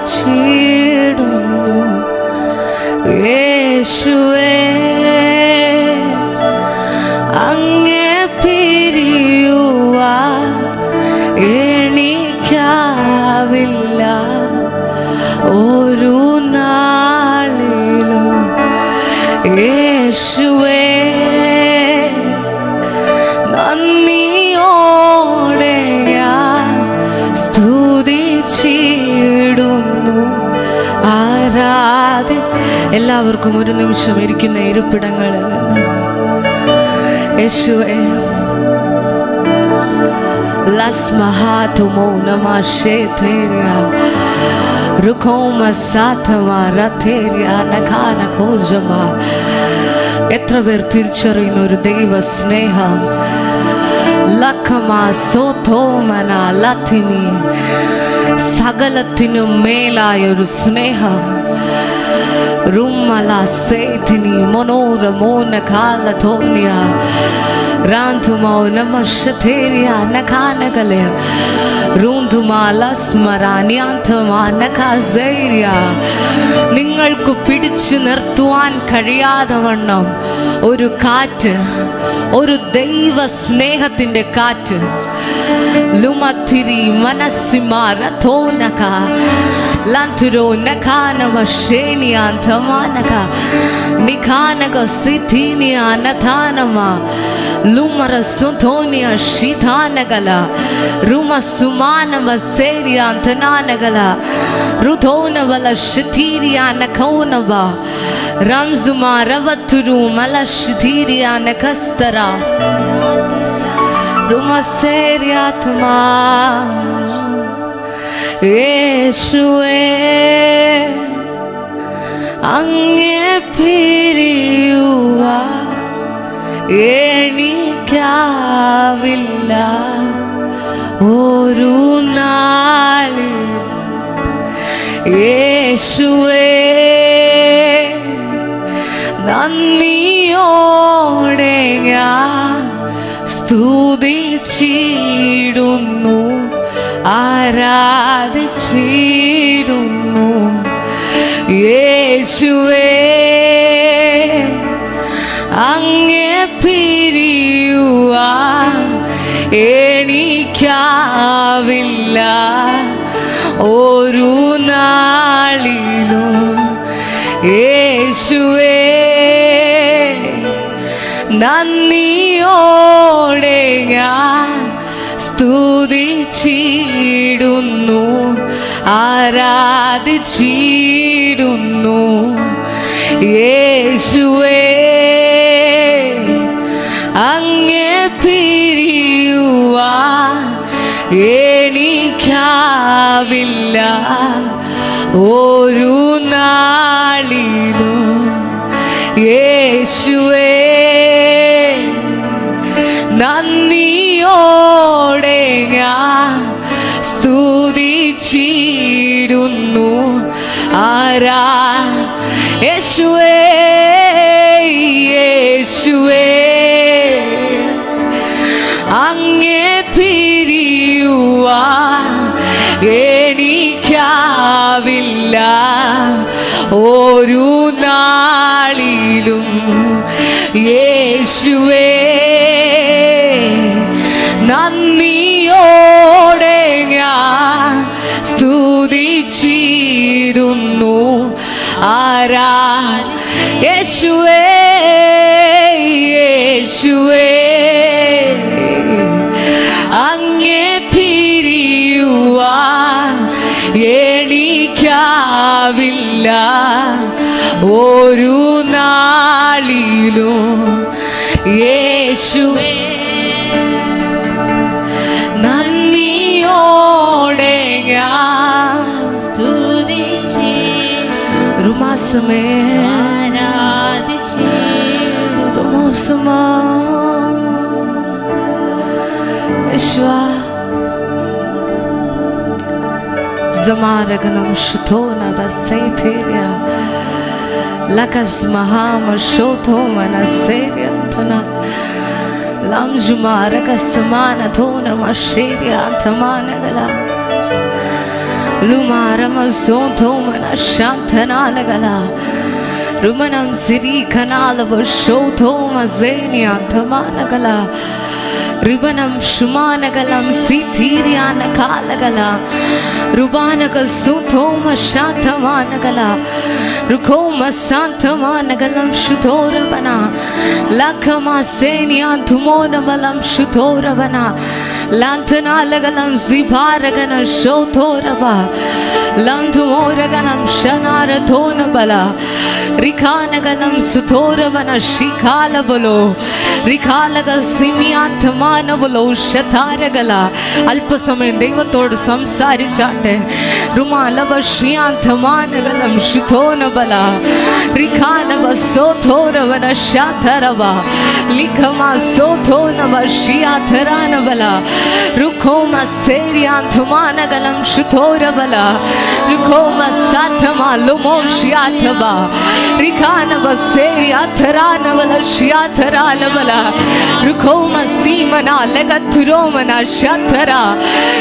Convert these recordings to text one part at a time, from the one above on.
സ്തുതിച്ചിടുന്നു യേശുവേ. അങ്ങേ പിരിയുവാൻ എനിക്കാവില്ല ഒരു നാളിലും യേശുവേ. നന്ദിയോടെ ഞാൻ സ്തുതിച്ചിടുന്നു എല്ലാവർക്കും ഒരു നിമിഷം ഇരിക്കുന്ന ഇരിപ്പിടങ്ങളിൽ നിന്ന് യേശുവേ ലസ്മഹാതുമോ നമാശേതേരിയ റുഖോമ സാതമാരതേരിയ നഖാന കോജമ. എത്ര പേർ തിരിച്ചറിയുന്ന ഒരു ദൈവ സ്നേഹം ലഖമാ സോതോമന ലതിമി, സകലത്തിനും മേലായ ഒരു സ്നേഹം. റുമല സേതിനി മനോരമോന കാലതോനിയ റാന്തുമോ നമശതേരിയ നഖാനകലെ ൂന്തുമാലസ്മരാന്യാന്തമാനകാസേരിയ. നിങ്ങൾക്ക് പിടിച്ചു നിർത്തുവാൻ കഴിയാതെ വണ്ണം ഒരു കാറ്റ്, ഒരു ദൈവ സ്നേഹത്തിന്റെ കാറ്റ്. ലുമത്തിരി മനസ്സിമാരഥോനക ലന്തുരോ നഖാനമശേനിയാന്തമാനക നിഖാനക സിഥീനിയാനഥാനമ ലുമര സുധോനിയ ശിധാനകല റുമ സുമാനമ സേരിയാന്തനാനകല റുധോനവല ശിഥീരിയാനഖൗനവ ರಂಜುಮಾ ರವತುರು ಮಲಶಿಧೀರಿಯಾನಕಸ್ತರ ರುಮಸೇರ್ಯಾತ್ಮಾ. യേശുവേ അങ്ങേ പിരിയുവാൻ എനിക്കാവില്ല ഒരു നാളിൽ യേശുവേ. നന്ദിയോടെ ഞാൻ സ്തുതിച്ചിടുന്നു ആരാധിച്ചിടുന്നു യേശുവേ. അങ്ങേ പിരിയുവാൻ എനിക്കാവില്ല ഒരു നാളിലും യേശുവേ. നന്ദിയോടെ ഞാൻ സ്തുതിച്ചിടുന്നു ആരാധിച്ചിടുന്നു യേശുവേ. അങ്ങേ പിരിയുവാൻ എനിക്കാവില്ല ഒരു നാളിലും യേശുവേ. നന്ദിയോടെ ഞാൻ സ്തുതിച്ചിടുന്നു യേശുവേ. യേശുവേ അങ്ങേ പിരിയുവാൻ എനിക്കാവില്ല ഒരു നാളിലും യേശുവേ. നന്ദിയോടെ ഞാൻ സ്തുതിച്ചിടുന്നു യേശുവേ. യേശുവേ അങ്ങേ പിരിയുവാൻ എനിക്കാവില്ല ഒരു നാളിലും യേശുവേ. നന്ദിയോടെ ഞാൻ സ്തുതിച്ചിടുന്നു ആരാധിച്ചിടുന്നു യേശുവാ. Zamaragam Shutona Vaseteria Lakas Mahama Shotomana Seriantana Lamjumaraka Samana Tona Masheria Tamanagala Lumarama Sotomana Shantanalagala Rumanam Siri Kanalava Shotoma Zenia Tamanagala Ribanam Shumanagalam Sitiriana Kalagala Rubanaga Sutoma Shatamanagala Rukoma Santamanagalam Shutorabana Lakama Senia Tumona Balam Shutorabana Lantanalagalam Zibaragana Shotoraba Lantumoraganam Shanara Tonabala Rikanagalam Sutoravana Shikalabalo Rikalaga Simiantamanavalo Shataragala Alpasamay Devatod Samsarichate Rumalava Shiantamanagalam Shutonabala Rikanava Sotoravana Shatarava Likama Sotonava Shiataranabala Rukoma Seriantamanagalam Shutoravala Rukoma Satama Lumo Shiatava Rikanava Seriataranabala Shiataranabala Rukoma Simana Legaturomana Shatara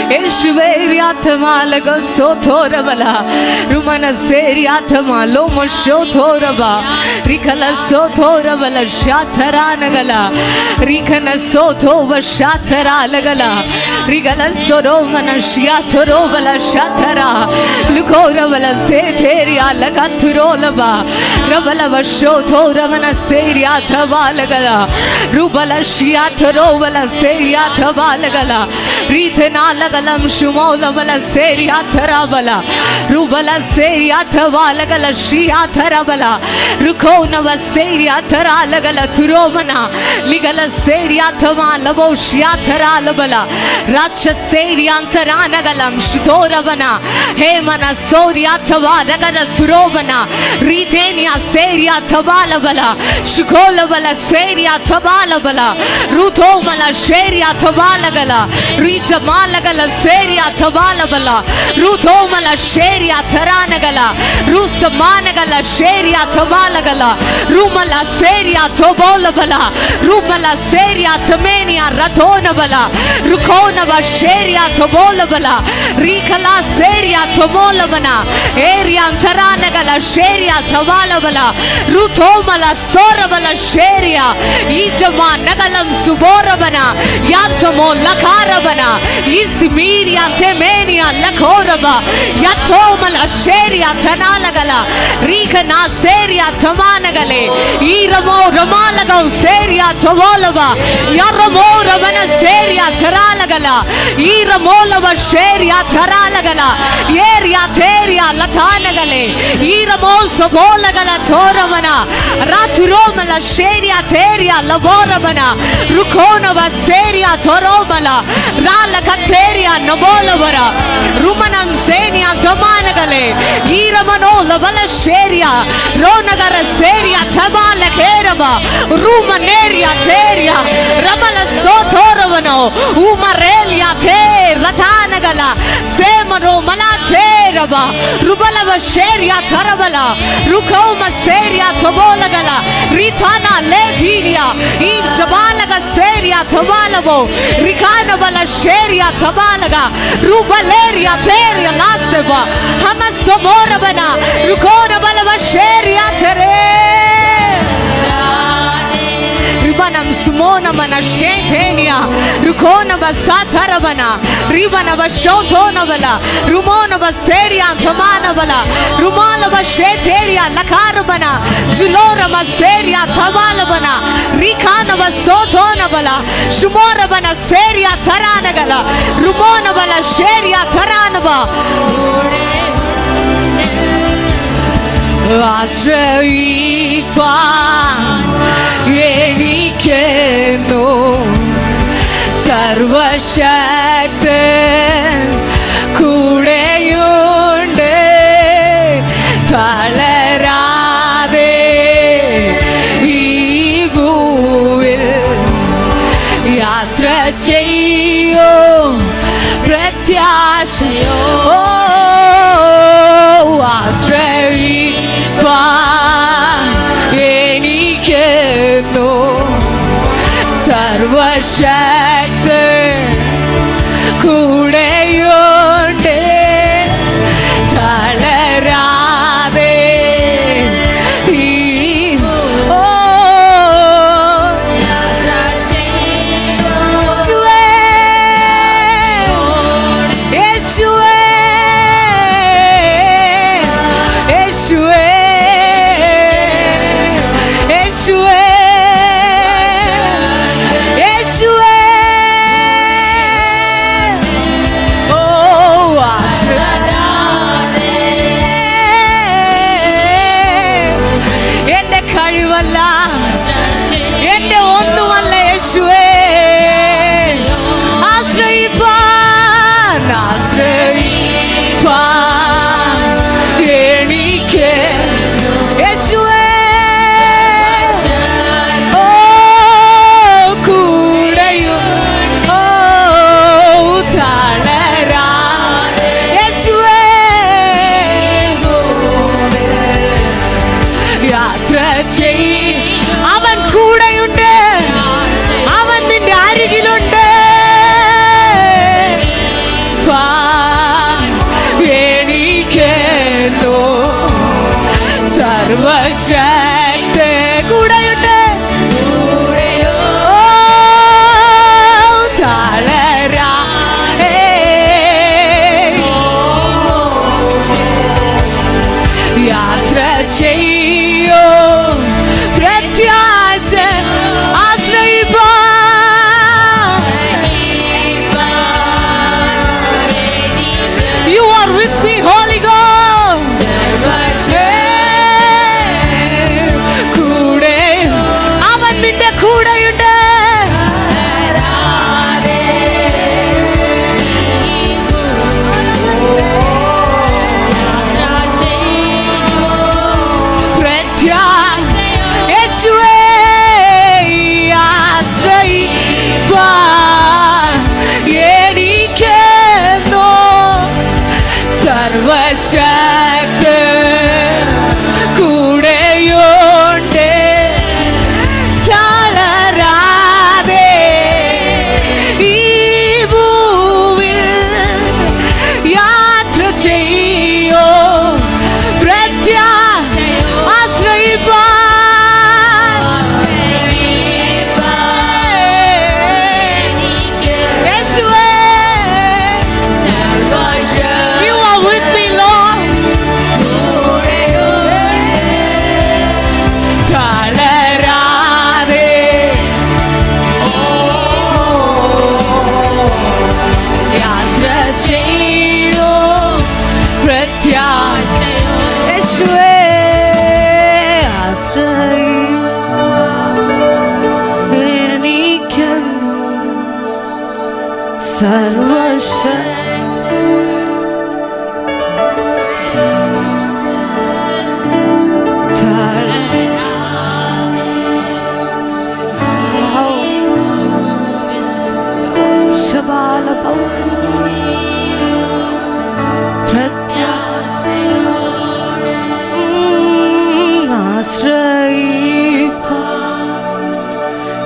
Eshveriatama Lega Sotoravala Rumana Seriatama Lomo Shotorava Rikala Sotoravala Shataranagala Rikana Sotova Shatara Lagala Rigala Soromana Shiatorovala Shatara Lukoravala Seteria Lagaturolava Ravalava Shotoravana Seriatavalagala Rubala Shiatarovala Seriatavalagala Ritanalagalam Shumolavala Seriataravela Rubala Seriatavalagala Shiataravela Rukonava Seriataralagala Turomana Ligala Seriatavalavo Shiataralabala Racha Seriantaranagalam Shutoravana Hemana Soriatavagala Turovana Ritenia Seriatavalabala Shukolavala Seriatavalabala Rutomala Seriatavalagala Richa Malagala Seriatavalabala Rutomala Seriataranagala Rusamanagala Seriatavalagala Rumala Seriatobolabala Rumala Seriatamania Ratonabala Rukonava Seriatobolabala Rikala Seriatobolabana Eriantaranagala Seriatavalabala Rutomala Soravala Sheria Ijama Nagalam Suborabana Yatamo Lakaravana Ismiria Temenia Lakoraba Yatomala Sheria Tanalagala Rikana Seria Tamanagale Iramo Ramalaga Seria Tavalava Yaramo Ravana Seria Taralagala Iramolava Sheria Taralagala Yeria Teria Latanagale Iramo Sobolagala Toravana Raturomala Sheria Teria Laboravana Rukonava Seria Toromala Rala Kateria Nobolavara Rumanam Senia Tamanagale Iramano Lavala Sheria Ronagara Seria Tabala Kerava Rumaneria Teria Ramala Sotoravano Umarelia Te Ratanagala Semano Malacherava Rubalava Sheria Taravala Rukoma Seria Tobolagala Ritana Letinia In Tabalaga Seria Tabalavo Rikanavala Sheria Tabalaga Rubaleria Teria Lasteva Hamasomoravana Rukona Balava Sheria Tere Ribanam Sumona Mana Shetenia Rukona Basataravana Ribana Bashotonavala Rumona Baseria Tamanavala Rumala Basheteria Lakaravana Julora Baseria Tavalavana Rikana Basotonavala Shumoravana Seria Taranagala Rumona Vala Sheria Taranava Asrayipan Yenikeno Sarvashaktan Kudeyunde Thalarade Ee bhuvil Yatra cheyo Pratyashayo Asrayipan Yenikeno Sarvashaktan Kudeyunde ഒന്നുമല്ല, എന്റെ ഒന്നുമല്ല യേശുവേ. ആശ്രയിപ്പാൻ എനിക്ക് യേശുവേ. ഓ കൂടെയും ഓ തളരാ യേശുവേ. യാത്ര അവൻ കൂടെയുണ്ട്, അവൻ നിന്റെ അരികിലുണ്ട്. എനിക്കെന്തോ സർവശക്തി കൂടെയുണ്ട്. തളരാ യാത്ര ചെയ്യോ പ്രത്യാശ ആശ്രയിപ്പാ. You are with me, Holy Ghost. കൂടെ അവൻ നിന്റെ കൂടെയുണ്ട്. യേശുവേ ആശ്രയിപ്പാൻ എനിക്കെന്നോ സർവശക്തി കൂടെയുണ്ട്. തളരാതെ ഈ ഭൂമിൽ യാത്ര ചെയ്യോ പ്രത്യാശ ആശ്രയിപ്പാൻ.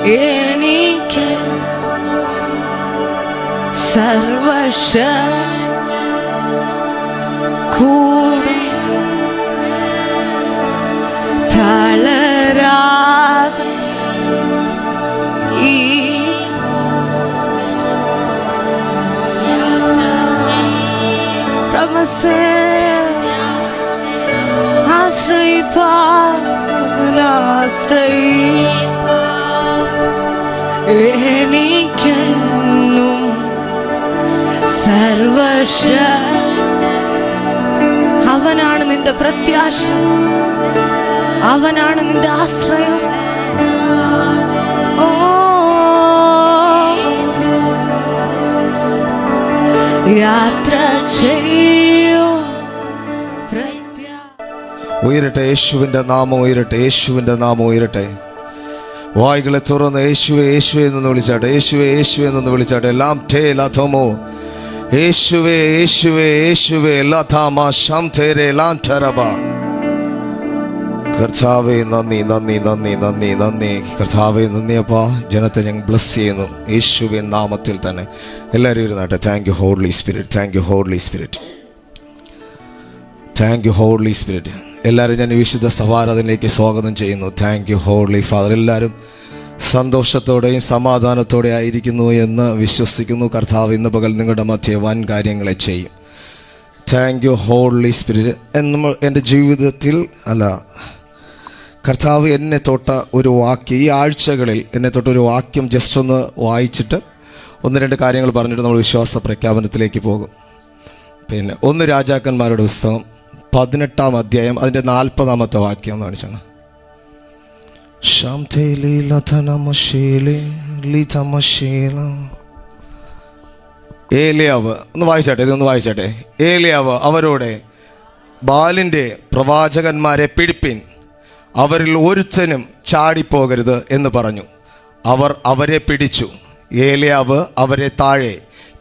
എനിക്ക് സർവശ കൂടെ തളരാതെ ഈ പ്രമസേ ആശ്രയിപ്പാൻ എനിക്കെന്നും സർവശ. അവനാണ് നിന്റെ പ്രത്യാശ, അവനാണ് നിന്റെ ആശ്രയം. ഓ യാത്ര ചെയ്യോ. ഉയരട്ടെ യേശുവിൻ്റെ നാമം ഉയരട്ടെ, യേശുവിൻ്റെ നാമം ഉയരട്ടെ. വായ്കളെ തുറന്ന് യേശുവെ യേശുവെ എന്ന് വിളിച്ചാട്ടെ, യേശുവെ യേശുവെ എന്ന് വിളിച്ചാട്ടെ. എല്ലാം ടേ ലാഥമോ യേശുവെ യേശുവെ യേശുവെ ലാഥാമ ശം തേരെ ലാൻഠരബ. കർത്താവേ നന്ദി നന്ദി നന്ദി നന്ദി നന്ദി. കർത്താവേ നന്ദിയപ്പാ. ജനത്തെ ഞങ്ങൾ ബ്ലസ് ചെയ്യുന്നു യേശുവിൻ നാമത്തിൽ തന്നെ. എല്ലാവരും ഇരുന്നാട്ടെ. Thank you holy spirit, thank you holy spirit, thank you holy spirit. എല്ലാവരും ഞാൻ വിശുദ്ധ സഭാരാധനയിലേക്ക് സ്വാഗതം ചെയ്യുന്നു. Thank you holy father. എല്ലാവരും സന്തോഷത്തോടെയും സമാധാനത്തോടെ ആയിരിക്കുന്നു എന്ന് വിശ്വസിക്കുന്നു. കർത്താവ് ഇന്ന് പകൽ നിങ്ങളുടെ മധ്യേ വൻ കാര്യങ്ങളെ ചെയ്യും. Thank you holy Spirit. എൻ്റെ ജീവിതത്തിൽ കർത്താവ് എന്നെ തൊട്ട ഒരു വാക്യം, ഈ ആഴ്ചകളിൽ എന്നെ തൊട്ടൊരു വാക്യം ജസ്റ്റ് ഒന്ന് വായിച്ചിട്ട് ഒന്ന് രണ്ട് കാര്യങ്ങൾ പറഞ്ഞിട്ട് നമ്മൾ വിശ്വാസ പ്രഖ്യാപനത്തിലേക്ക് പോകും. പിന്നെ 1 രാജാക്കന്മാരുടെ പുസ്തകം 18-ാം അധ്യായം അതിൻ്റെ 40-ാമത്തെ വാക്യം എന്ന് കാണിച്ചാണ്. ശാംതേലി ലതനമശീലി ലിതമശീല. ഏലിയാവ് ഇതൊന്ന് വായിച്ചാട്ടെ. ഏലിയാവ് അവരോട്, ബാലിൻ്റെ പ്രവാചകന്മാരെ പിടിപ്പിൻ, അവരിൽ ഒരുത്തനും ചാടിപ്പോകരുത് എന്ന് പറഞ്ഞു. അവർ അവരെ പിടിച്ചു. ഏലിയാവ് അവരെ താഴെ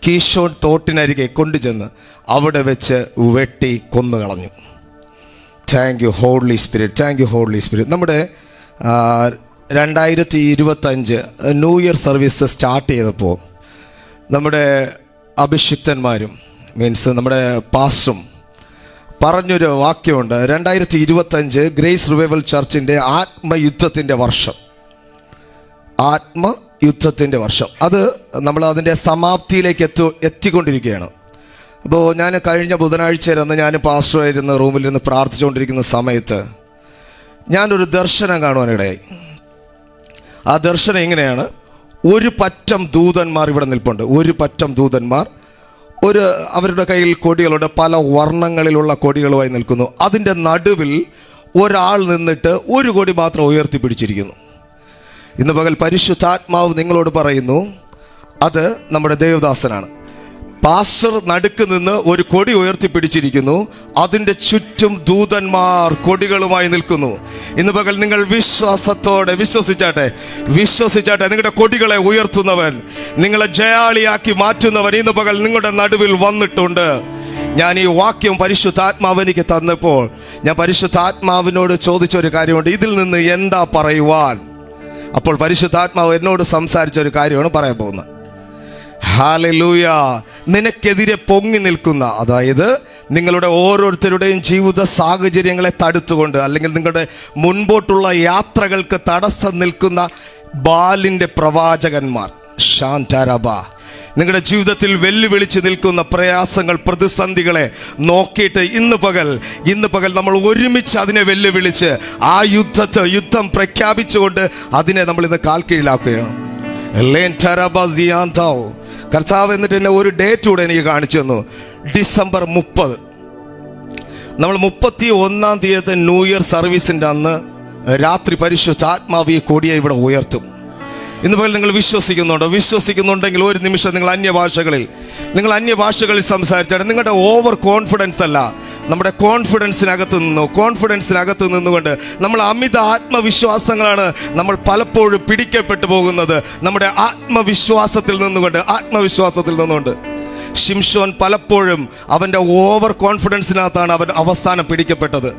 കീശോൻ തോട്ടിനരികെ കൊണ്ടുചെന്ന് അവിടെ വെച്ച് വെട്ടി കൊന്നുകളഞ്ഞു. Thank you holy spirit, thank you holy Spirit. നമ്മുടെ 2025 ന്യൂ ഇയർ സർവീസ് സ്റ്റാർട്ട് ചെയ്തപ്പോൾ നമ്മുടെ അഭിഷിക്തന്മാരും നമ്മുടെ പാസ്റ്ററും പറഞ്ഞൊരു വാക്യമുണ്ട്. 2025 ഗ്രേസ് റിവൈവൽ ചർച്ചിൻ്റെ ആത്മയുദ്ധത്തിൻ്റെ വർഷം. ആത്മയുദ്ധത്തിൻ്റെ വർഷം. അത് നമ്മൾ അതിൻ്റെ സമാപ്തിയിലേക്ക് എത്തിക്കൊണ്ടിരിക്കുകയാണ്. അപ്പോൾ ഞാൻ കഴിഞ്ഞ ബുധനാഴ്ച ഞാൻ പാസ്റ്ററായിരുന്ന റൂമിലിരുന്ന് പ്രാർത്ഥിച്ചുകൊണ്ടിരിക്കുന്ന സമയത്ത് ഞാനൊരു ദർശനം കാണുവാനിടയായി. ആ ദർശനം ഇങ്ങനെയാണ്: ഒരു പറ്റം ദൂതന്മാർ ഇവിടെ നിൽപ്പുണ്ട്. ഒരു പറ്റം ദൂതന്മാർ അവരുടെ കയ്യിൽ കൊടികളുണ്ട്, പല വർണ്ണങ്ങളിലുള്ള കൊടികളുമായി നിൽക്കുന്നു. അതിൻ്റെ നടുവിൽ ഒരാൾ നിന്നിട്ട് ഒരു കൊടി മാത്രം ഉയർത്തിപ്പിടിച്ചിരിക്കുന്നു. ഇന്ന് പകൽ പരിശുദ്ധാത്മാവ് നിങ്ങളോട് പറയുന്നു, അത് നമ്മുടെ ദേവദാസനാണ്. പാസ്റ്റർ നടുക്ക് നിന്ന് ഒരു കൊടി ഉയർത്തിപ്പിടിച്ചിരിക്കുന്നു. അതിൻ്റെ ചുറ്റും ദൂതന്മാർ കൊടികളുമായി നിൽക്കുന്നു. ഇന്ന് പകൽ നിങ്ങൾ വിശ്വാസത്തോടെ വിശ്വസിച്ചാട്ടെ. നിങ്ങളുടെ കൊടികളെ ഉയർത്തുന്നവൻ, നിങ്ങളെ ജയാളിയാക്കി മാറ്റുന്നവൻ ഇന്ന് പകൽ നിങ്ങളുടെ നടുവിൽ വന്നിട്ടുണ്ട്. ഞാൻ ഈ വാക്യം പരിശുദ്ധാത്മാവ് എനിക്ക് തന്നപ്പോൾ ഞാൻ പരിശുദ്ധാത്മാവിനോട് ചോദിച്ചൊരു കാര്യമുണ്ട്, ഇതിൽ നിന്ന് എന്താ പറയുവാൻ? അപ്പോൾ പരിശുദ്ധാത്മാവ് എന്നോട് സംസാരിച്ചൊരു കാര്യമാണ് പറയാൻ പോകുന്നത്. ഹല്ലേലൂയ. നിനക്കെതിരെ പൊങ്ങി നിൽക്കുന്ന, അതായത് നിങ്ങളുടെ ഓരോരുത്തരുടെയും ജീവിത സാഹചര്യങ്ങളെ തടുത്തുകൊണ്ട്, അല്ലെങ്കിൽ നിങ്ങളുടെ മുൻപോട്ടുള്ള യാത്രകൾക്ക് തടസ്സം നിൽക്കുന്ന ബാലിൻ്റെ പ്രവാചകന്മാർ, ഷാൻറ്റാരബ, നിങ്ങളുടെ ജീവിതത്തിൽ വെല്ലുവിളിച്ച് നിൽക്കുന്ന പ്രയാസങ്ങൾ, പ്രതിസന്ധികളെ നോക്കിയിട്ട് ഇന്ന് പകൽ നമ്മൾ ഒരുമിച്ച് അതിനെ വെല്ലുവിളിച്ച് ആ യുദ്ധം പ്രഖ്യാപിച്ചുകൊണ്ട് അതിനെ നമ്മൾ ഇന്ന് കാൽക്കീഴിലാക്കുകയാണ്. കർത്താവ് എന്നിട്ട് എന്നെ ഒരു ഡേറ്റ് കൂടെ എനിക്ക് കാണിച്ചു തന്നു. ഡിസംബർ 30. നമ്മൾ 31-ാം തീയതി ന്യൂ ഇയർ സർവീസിൻ്റെ അന്ന് രാത്രി പരിശുദ്ധാത്മാവ് ഈ കൊടിയെ ഇവിടെ ഉയർത്തും. ഇന്ന് പകൽ നിങ്ങൾ വിശ്വസിക്കുന്നുണ്ടെങ്കിൽ ഒരു നിമിഷം നിങ്ങൾ അന്യഭാഷകളിൽ സംസാരിച്ചാണ്. നിങ്ങളുടെ ഓവർ കോൺഫിഡൻസ് അല്ല, നമ്മുടെ കോൺഫിഡൻസിനകത്ത് നിന്നുകൊണ്ട് നമ്മൾ അമിത ആത്മവിശ്വാസങ്ങളാണ് നമ്മൾ പലപ്പോഴും പിടിക്കപ്പെട്ടു പോകുന്നത്. നമ്മുടെ ആത്മവിശ്വാസത്തിൽ നിന്നുകൊണ്ട് ശിംശോൻ പലപ്പോഴും അവൻ്റെ ഓവർ കോൺഫിഡൻസിനകത്താണ് അവൻ അവസാനം പിടിക്കപ്പെട്ടത്.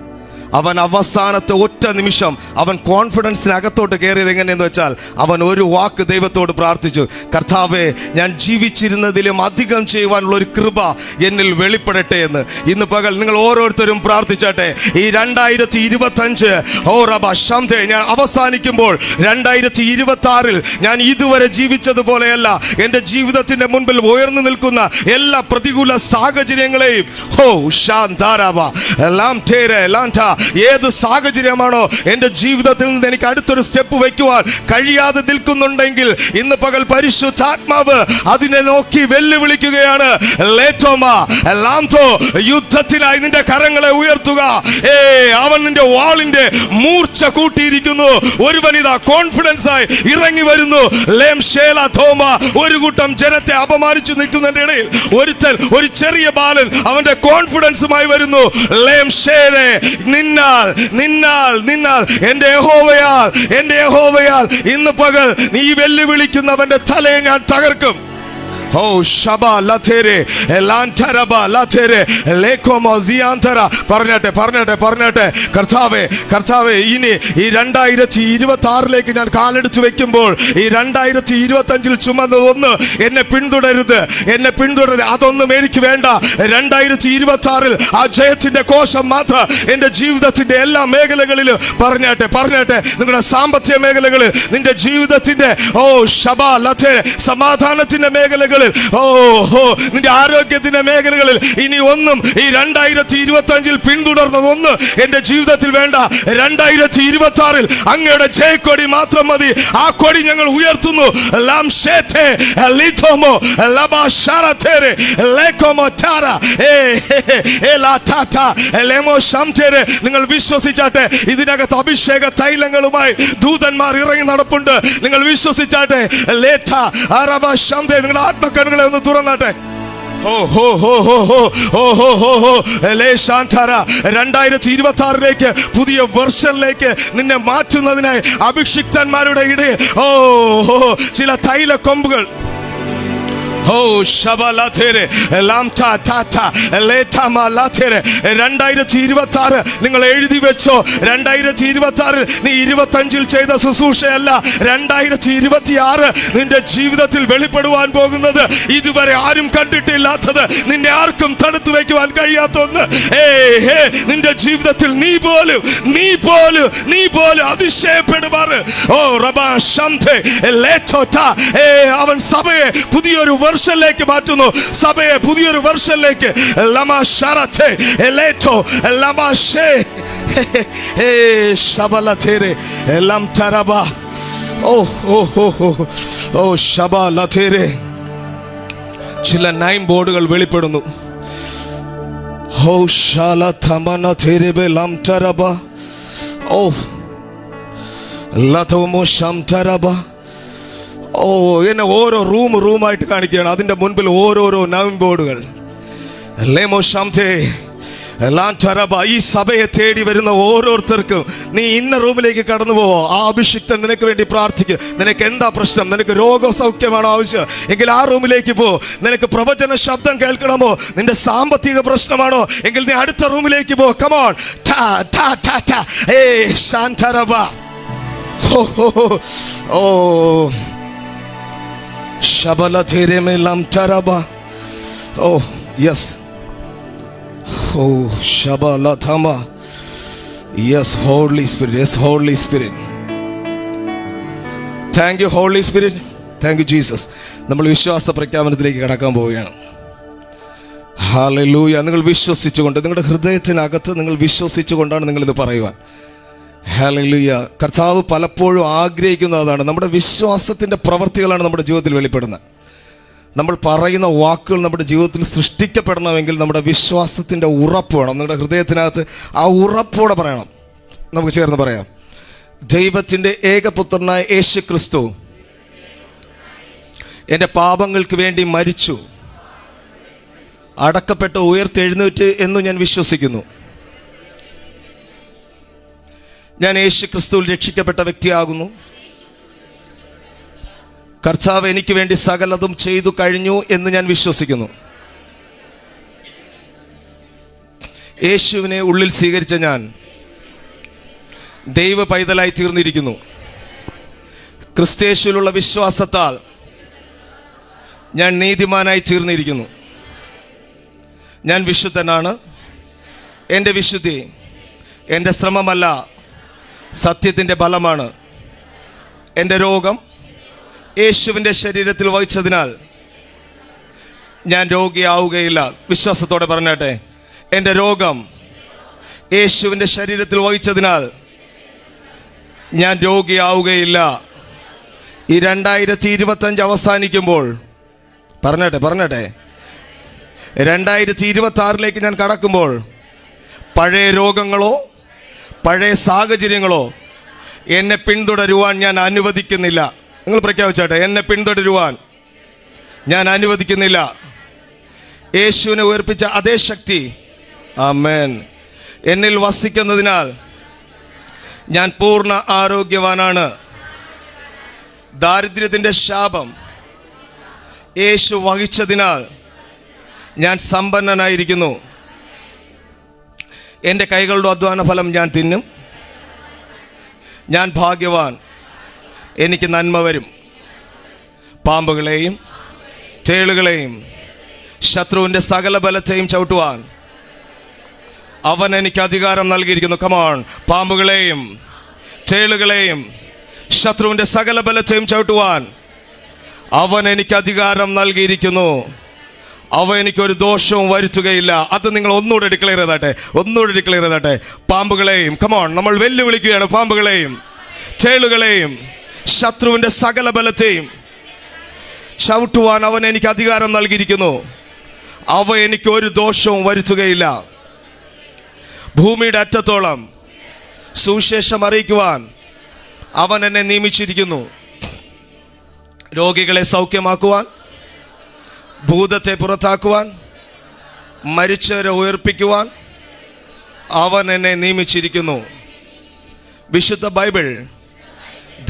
അവൻ അവസാനത്തെ ഒറ്റ നിമിഷം അവൻ കോൺഫിഡൻസിനകത്തോട്ട് കയറിയത് എങ്ങനെയെന്ന് വെച്ചാൽ, അവൻ ഒരു വാക്ക് ദൈവത്തോട് പ്രാർത്ഥിച്ചു, കർത്താവേ, ഞാൻ ജീവിച്ചിരുന്നതിലും അധികം ചെയ്യുവാനുള്ള ഒരു കൃപ എന്നിൽ വെളിപ്പെടട്ടെ എന്ന്. ഇന്ന് പകൽ നിങ്ങൾ ഓരോരുത്തരും പ്രാർത്ഥിച്ചാട്ടെ. ഈ 2025 ഞാൻ അവസാനിക്കുമ്പോൾ 2026 ഞാൻ ഇതുവരെ ജീവിച്ചതുപോലെയല്ല, എൻ്റെ ജീവിതത്തിൻ്റെ മുൻപിൽ ഉയർന്നു നിൽക്കുന്ന എല്ലാ പ്രതികൂല സാഹചര്യങ്ങളെയും ഏത് സാഹചര്യമാണോ എൻ്റെ ജീവിതത്തിൽ നിന്ന് എനിക്ക് അടുത്തൊരു സ്റ്റെപ്പ് വയ്ക്കുവാൻ കഴിയാതെ നിൽക്കുന്നുണ്ടെങ്കിൽ ഇന്ന് പകൽ പരിശുദ്ധാത്മാവ് അതിനെ നോക്കി വെല്ലുവിളിക്കുകയാണ്. യുദ്ധത്തിനായി നിന്റെ കരങ്ങളെ ഉയർത്തുക. അവൻ നിന്റെ വാളിന്റെ മൂർച്ച കൂട്ടിയിരിക്കുന്നു. ഒരുവനിതാ കോൺഫിഡൻസ് ആയി ഇറങ്ങി വരുന്നു. ഒരു കൂട്ടം ജനത്തെ അപമാനിച്ചു നിൽക്കുന്നതിന്റെ ഇടയിൽ ഒരു ചെറിയ ബാലൻ അവന്റെ കോൺഫിഡൻസുമായി വരുന്നു. നിന്നാൽ എന്റെ യഹോവയാൽ ഇന്ന് പകൽ നീ വെല്ലുവിളിക്കുന്നവന്റെ തലയെ ഞാൻ തകർക്കും. പറഞ്ഞാട്ടെ കർത്താവേ, ഇനി ഈ 2026 ഞാൻ കാലെടുത്ത് വെക്കുമ്പോൾ ഈ 2025 ചുമന്നതൊന്ന് എന്നെ പിന്തുടരുത്. അതൊന്നും എനിക്ക് വേണ്ട. 2026 ആ ജയത്തിന്റെ കോശം മാത്രം എന്റെ ജീവിതത്തിന്റെ എല്ലാ മേഖലകളിലും പറഞ്ഞാട്ടെ. നിങ്ങളുടെ സാമ്പത്തിക മേഖലകളിൽ, നിന്റെ ജീവിതത്തിന്റെ സമാധാനത്തിന്റെ മേഖലകൾ, മേഖലകളിൽ, നിന്റെ ആരോഗ്യത്തിന്റെ മേഖലകളിൽ ഇനി ഒന്നും ഈ 2025 പിന്തുടർന്നതൊന്ന് എന്റെ ജീവിതത്തിൽ വേണ്ട. 2026 അങ്ങയുടെ ജയക്കൊടി മാത്രം മതി. ആ കൊടി ഞങ്ങൾ ഉയർത്തുന്നു. നിങ്ങൾ വിശ്വസിച്ചാട്ടെ, ഇതിനകത്ത് അഭിഷേക തൈലങ്ങളുമായി ദൂതന്മാർ ഇറങ്ങി നടപ്പുണ്ട്. നിങ്ങൾ വിശ്വസിച്ചാട്ടെ. നിങ്ങളുടെ ആത്മക്കണ്ണുകളെ ഒന്ന് തുറന്നാട്ടെ. 2026 പുതിയ വെർഷനിലേക്ക് നിന്നെ മാറ്റുന്നതിനായി അഭിഷിക്തന്മാരുടെ ഇടയിൽ ചില തൈല കൊമ്പുകൾ നിങ്ങൾ എഴുതി വെച്ചോ. 2026 നീ 25 ചെയ്ത ശുശ്രൂഷയല്ല, 2026 നിന്റെ ജീവിതത്തിൽ വെളിപ്പെടുവാൻ പോകുന്നത് ഇതുവരെ ആരും കണ്ടിട്ടില്ലാത്തത്, നിന്നെ ആർക്കും തടുത്തു വയ്ക്കുവാൻ കഴിയാത്തൊന്ന്. നിന്റെ ജീവിതത്തിൽ നീ പോലും അതിശയപ്പെടുമാറ്. അവൻ സഭയെ പുതിയൊരു വർഷത്തിലേക്ക് മാറ്റുന്നു. സഭയെ പുതിയൊരു വർഷത്തിലേക്ക്. ചില 9 ബോർഡുകൾ വെളിപ്പെടുന്നു. എന്നെ ഓരോ റൂമായിട്ട് കാണിക്കുകയാണ്. അതിൻ്റെ മുൻപിൽ ഓരോരോ 9 ബോർഡുകൾ. ഈ സഭയെ തേടി വരുന്ന ഓരോരുത്തർക്കും നീ ഇന്ന റൂമിലേക്ക് കടന്നു പോവോ. ആ അഭിഷിക്തൻ നിനക്ക് വേണ്ടി പ്രാർത്ഥിക്കും. നിനക്ക് എന്താ പ്രശ്നം? നിനക്ക് രോഗസൗഖ്യമാണോ ആവശ്യം എങ്കിൽ ആ റൂമിലേക്ക് പോ. നിനക്ക് പ്രവചന ശബ്ദം കേൾക്കണമോ? നിന്റെ സാമ്പത്തിക പ്രശ്നമാണോ എങ്കിൽ നീ അടുത്ത റൂമിലേക്ക് പോ. Come on. Yes. Shabalathama. Yes, Holy Spirit. Yes, Holy Spirit. Thank you, Holy Spirit. Thank you, Jesus. നമ്മൾ വിശ്വാസ പ്രഖ്യാപനത്തിലേക്ക് കടക്കാൻ പോവുകയാണ്. ഹല്ലേലൂയ. നിങ്ങൾ വിശ്വസിച്ചുകൊണ്ട്, നിങ്ങളുടെ ഹൃദയത്തിനകത്ത് നിങ്ങൾ വിശ്വസിച്ചുകൊണ്ടാണ് നിങ്ങളിത് പറയുവാൻ. ഹല്ലേലൂയ. കർത്താവ് പലപ്പോഴും ആഗ്രഹിക്കുന്നതാണ്. നമ്മുടെ വിശ്വാസത്തിൻ്റെ പ്രവൃത്തികളാണ് നമ്മുടെ ജീവിതത്തിൽ വെളിപ്പെടുന്നത്. നമ്മൾ പറയുന്ന വാക്കുകൾ നമ്മുടെ ജീവിതത്തിൽ സൃഷ്ടിക്കപ്പെടണമെങ്കിൽ നമ്മുടെ വിശ്വാസത്തിൻ്റെ ഉറപ്പ് വേണം. നിങ്ങളുടെ ഹൃദയത്തിനകത്ത് ആ ഉറപ്പോടെ പറയണം. നമുക്ക് ചേർന്ന് പറയാം. ദൈവത്തിൻ്റെ ഏകപുത്രനായ യേശു ക്രിസ്തു എൻ്റെ പാപങ്ങൾക്ക് വേണ്ടി മരിച്ചു, അടക്കപ്പെട്ട് ഉയർത്തെഴുന്നേറ്റ് എന്ന് ഞാൻ വിശ്വസിക്കുന്നു. ഞാൻ യേശു ക്രിസ്തുവിൽ രക്ഷിക്കപ്പെട്ട വ്യക്തിയാകുന്നു. കർത്താവ് എനിക്ക് വേണ്ടി സകലതും ചെയ്തു കഴിഞ്ഞു എന്ന് ഞാൻ വിശ്വസിക്കുന്നു. യേശുവിനെ ഉള്ളിൽ സ്വീകരിച്ച ഞാൻ ദൈവ പൈതലായി തീർന്നിരിക്കുന്നു. ക്രിസ്തയേശുവിലുള്ള വിശ്വാസത്താൽ ഞാൻ നീതിമാനായി തീർന്നിരിക്കുന്നു. ഞാൻ വിശുദ്ധനാണ്. എൻ്റെ വിശുദ്ധി എൻ്റെ ശ്രമമല്ല, സത്യത്തിൻ്റെ ബലമാണ്. എൻ്റെ രോഗം യേശുവിൻ്റെ ശരീരത്തിൽ വഹിച്ചതിനാൽ ഞാൻ രോഗിയാവുകയില്ല. വിശ്വാസത്തോടെ പറഞ്ഞാട്ടെ. എൻ്റെ രോഗം യേശുവിൻ്റെ ശരീരത്തിൽ വഹിച്ചതിനാൽ ഞാൻ രോഗിയാവുകയില്ല. ഈ 2025 അവസാനിക്കുമ്പോൾ പറഞ്ഞട്ടെ 2026 ഞാൻ കടക്കുമ്പോൾ പഴയ രോഗങ്ങളോ പഴയ സാഹചര്യങ്ങളോ എന്നെ പിന്തുടരുവാൻ ഞാൻ അനുവദിക്കുന്നില്ല. നിങ്ങൾ പ്രഖ്യാപിച്ചാട്ടെ. എന്നെ പിന്തുടരുവാൻ ഞാൻ അനുവദിക്കുന്നില്ല. യേശുവിനെ ഉയർപ്പിച്ച അതേ ശക്തി ആമേൻ എന്നിൽ വസിക്കുന്നതിനാൽ ഞാൻ പൂർണ്ണ ആരോഗ്യവാനാണ്. ദാരിദ്ര്യത്തിൻ്റെ ശാപം യേശു വഹിച്ചതിനാൽ ഞാൻ സമ്പന്നനായിരിക്കുന്നു. എൻ്റെ കൈകളുടെ അധ്വാന ഫലം ഞാൻ തിന്നും. ഞാൻ ഭാഗ്യവാൻ. എനിക്ക് നന്മ വരും. പാമ്പുകളെയും തേളുകളെയും ശത്രുവിൻ്റെ സകല ബലത്തെയും ചവിട്ടുവാൻ അവൻ എനിക്ക് അധികാരം നൽകിയിരിക്കുന്നു. കമോൺ. പാമ്പുകളെയും തേളുകളെയും ശത്രുവിൻ്റെ സകല ബലത്തെയും ചവിട്ടുവാൻ അവൻ എനിക്ക് അധികാരം നൽകിയിരിക്കുന്നു, അവ എനിക്കൊരു ദോഷവും വരുത്തുകയില്ല. അത് നിങ്ങൾ ഒന്നുകൂടെ ഡിക്ലെയർ ചെയ്താട്ടെ. പാമ്പുകളെയും, കമോൺ, നമ്മൾ വെല്ലുവിളിക്കുകയാണ്. പാമ്പുകളെയും ചേളുകളെയും ശത്രുവിൻ്റെ സകല ബലത്തെയും ചവിട്ടുവാൻ അവൻ എനിക്ക് അധികാരം നൽകിയിരിക്കുന്നു, അവ എനിക്ക് ഒരു ദോഷവും വരുത്തുകയില്ല. ഭൂമിയുടെ അറ്റത്തോളം സുവിശേഷം അറിയിക്കുവാൻ അവൻ എന്നെ നിയമിച്ചിരിക്കുന്നു. രോഗികളെ സൗഖ്യമാക്കുവാൻ, ഭൂതത്തെ പുറത്താക്കുവാൻ, മരിച്ചവരെ ഉയർപ്പിക്കുവാൻ അവൻ എന്നെ നിയമിച്ചിരിക്കുന്നു. വിശുദ്ധ ബൈബിൾ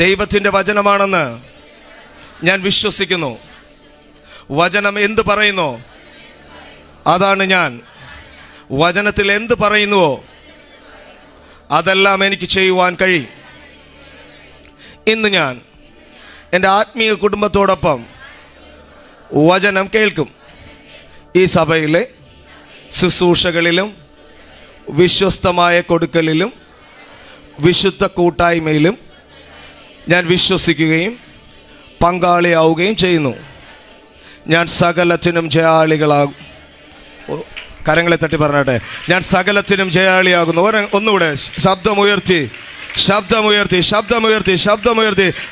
ദൈവത്തിൻ്റെ വചനമാണെന്ന് ഞാൻ വിശ്വസിക്കുന്നു. വചനം എന്ത് പറയുന്നോ അതാണ് ഞാൻ. വചനത്തിൽ എന്ത് പറയുന്നുവോ അതെല്ലാം എനിക്ക് ചെയ്യുവാൻ കഴിയും. ഇന്ന് ഞാൻ എൻ്റെ ആത്മീയ കുടുംബത്തോടൊപ്പം വചനം കേൾക്കും. ഈ സഭയിലെ ശുശ്രൂഷകളിലും വിശ്വസ്തമായ കൊടുക്കലിലും വിശുദ്ധ കൂട്ടായ്മയിലും ഞാൻ വിശ്വസിക്കുകയും പങ്കാളിയാവുകയും ചെയ്യുന്നു. ഞാൻ സകലത്തിനും ജയാളികളാകും. കരങ്ങളെ തട്ടി പറഞ്ഞാട്ടെ, ഞാൻ സകലത്തിനും ജയാളിയാകുന്നു. ഒന്നുകൂടെ ശബ്ദമുയർത്തി.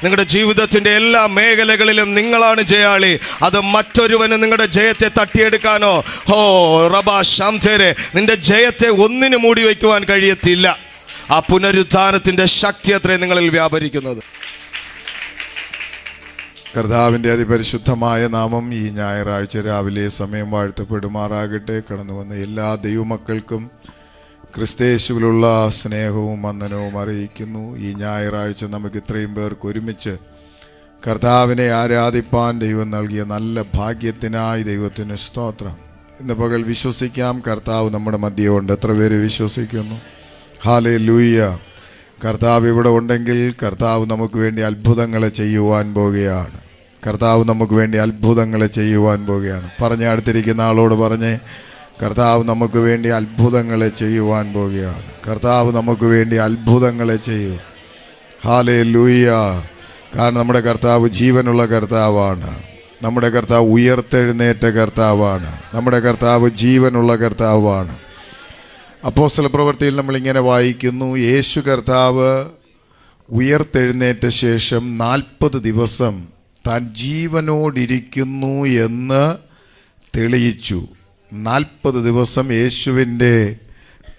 നിങ്ങളുടെ ജീവിതത്തിൻ്റെ എല്ലാ മേഖലകളിലും നിങ്ങളാണ് ജയാളി. അത് മറ്റൊരുവന് നിങ്ങളുടെ ജയത്തെ തട്ടിയെടുക്കാനോ റബാ ശംധേരെ നിന്റെ ജയത്തെ ഒന്നിനു മൂടി വയ്ക്കുവാൻ കഴിയത്തില്ല. ആ പുനരുത്ഥാനത്തിൻ്റെ ശക്തി അത്രേ നിങ്ങളിൽ വ്യാപരിക്കുന്നത്. കർത്താവിൻ്റെ അതിപരിശുദ്ധമായ നാമം ഈ ഞായറാഴ്ച രാവിലെ സമയം വാഴ്ത്തപ്പെടുമാറാകട്ടെ. കടന്നു വന്ന എല്ലാ ദൈവമക്കൾക്കും ക്രിസ്തയേശുവിലുള്ള സ്നേഹവും വന്ദനവും അറിയിക്കുന്നു. ഈ ഞായറാഴ്ച നമുക്ക് ഇത്രയും പേർക്ക് ഒരുമിച്ച് കർത്താവിനെ ആരാധിപ്പാൻ ദൈവം നൽകിയ നല്ല ഭാഗ്യത്തിനായി ദൈവത്തിന് സ്തോത്രം. ഇന്ന് പകൽ വിശ്വസിക്കാം, കർത്താവ് നമ്മുടെ മധ്യമുണ്ട്. എത്ര പേര് വിശ്വസിക്കുന്നു? ഹല്ലേലൂയ. കർത്താവ് ഇവിടെ ഉണ്ടെങ്കിൽ കർത്താവ് നമുക്ക് വേണ്ടി അത്ഭുതങ്ങളെ ചെയ്യുവാൻ പോകുകയാണ്. പറഞ്ഞ അടുത്തിരിക്കുന്ന ആളോട് പറഞ്ഞേ, കർത്താവ് നമുക്ക് വേണ്ടി അത്ഭുതങ്ങളെ ചെയ്യുവാൻ പോകുകയാണ്. ഹല്ലേലൂയ. കാരണം നമ്മുടെ കർത്താവ് ജീവനുള്ള കർത്താവാണ്. നമ്മുടെ കർത്താവ് ഉയർത്തെഴുന്നേറ്റ കർത്താവാണ്. അപ്പോസ്തല പ്രവൃത്തിയിൽ നമ്മളിങ്ങനെ വായിക്കുന്നു, യേശു കർത്താവ് ഉയർത്തെഴുന്നേറ്റ ശേഷം 40 ദിവസം താൻ ജീവനോടിരിക്കുന്നു എന്ന് തെളിയിച്ചു. 40 ദിവസം യേശുവിൻ്റെ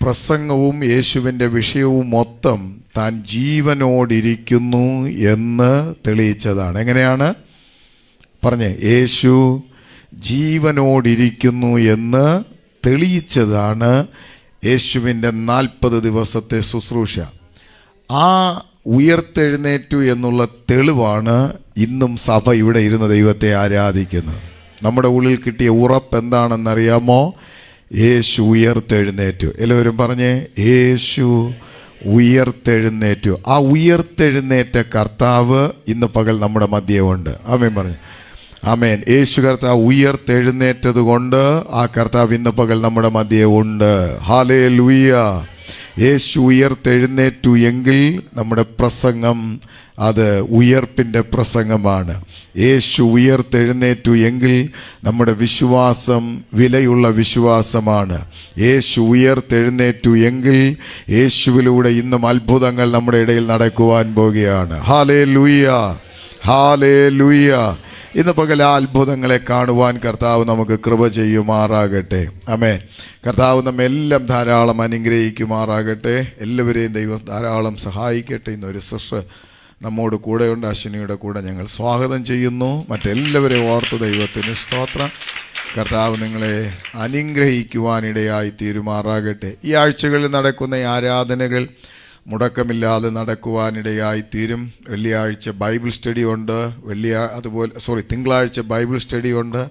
പ്രസംഗവും യേശുവിൻ്റെ വിഷയവും മൊത്തം താൻ ജീവനോടിരിക്കുന്നു എന്ന് തെളിയിച്ചതാണ്. എങ്ങനെയാണ് പറഞ്ഞേ? യേശു ജീവനോടിരിക്കുന്നു എന്ന് തെളിയിച്ചതാണ് യേശുവിൻ്റെ 40 ദിവസത്തെ ശുശ്രൂഷ. ആ ഉയർത്തെഴുന്നേറ്റു എന്നുള്ള തെളിവാണ് ഇന്നും സഭ ഇവിടെ ഇരുന്ന് ദൈവത്തെ ആരാധിക്കുന്നത്. നമ്മുടെ ഉള്ളിൽ കിട്ടിയ ഉറപ്പ് എന്താണെന്നറിയാമോ? യേശു ഉയർത്തെഴുന്നേറ്റു. എല്ലാവരും പറഞ്ഞേ, യേശു ഉയർത്തെഴുന്നേറ്റു. ആ ഉയർത്തെഴുന്നേറ്റ കർത്താവ് ഇന്ന് പകൽ നമ്മുടെ മധ്യമുണ്ട്. ആമേൻ പറഞ്ഞു. ആമേൻ. യേശു കർത്താവ് ഉയർത്തെഴുന്നേറ്റത് കൊണ്ട് ആ കർത്താവ് ഇന്ന് പകൽ നമ്മുടെ മധ്യേ ഉണ്ട്. ഹല്ലേലൂയ. യേശു ഉയർത്തെഴുന്നേറ്റു എങ്കിൽ നമ്മുടെ പ്രസംഗം അത് ഉയർപ്പിൻ്റെ പ്രസംഗമാണ്. യേശു ഉയർത്തെഴുന്നേറ്റു എങ്കിൽ നമ്മുടെ വിശ്വാസം വിലയുള്ള വിശ്വാസമാണ്. യേശു ഉയർത്തെഴുന്നേറ്റു എങ്കിൽ യേശുവിലൂടെ ഇന്നും അത്ഭുതങ്ങൾ നമ്മുടെ ഇടയിൽ നടക്കുവാൻ പോകുകയാണ്. ഹല്ലേലൂയ. ഇന്ന് പകൽ ആ അത്ഭുതങ്ങളെ കാണുവാൻ കർത്താവ് നമുക്ക് കൃപ ചെയ്യുമാറാകട്ടെ. ആമേൻ. കർത്താവ് നമ്മെല്ലാം ധാരാളം അനുഗ്രഹിക്കുമാറാകട്ടെ. എല്ലാവരെയും ദൈവം ധാരാളം സഹായിക്കട്ടെ. ഇന്നൊരു സിസ്റ്റർ നമ്മോട് കൂടെയുണ്ട്. അശ്വിനിയുടെ കൂടെ ഞങ്ങൾ സ്വാഗതം ചെയ്യുന്നു. മറ്റെല്ലാവരെയും ഓർത്ത് ദൈവത്തിന് സ്തോത്രം. കർത്താവ് നിങ്ങളെ അനുഗ്രഹിക്കുവാനിടയായി തീരുമാറാകട്ടെ. ഈ ആഴ്ചകളിൽ നടക്കുന്ന ഈ ആരാധനകൾ മുടക്കമില്ലാതെ നടക്കുവാനിടയായി തീരും. വെള്ളിയാഴ്ച ബൈബിൾ സ്റ്റഡി ഉണ്ട്. തിങ്കളാഴ്ച ബൈബിൾ സ്റ്റഡി ഉണ്ട്.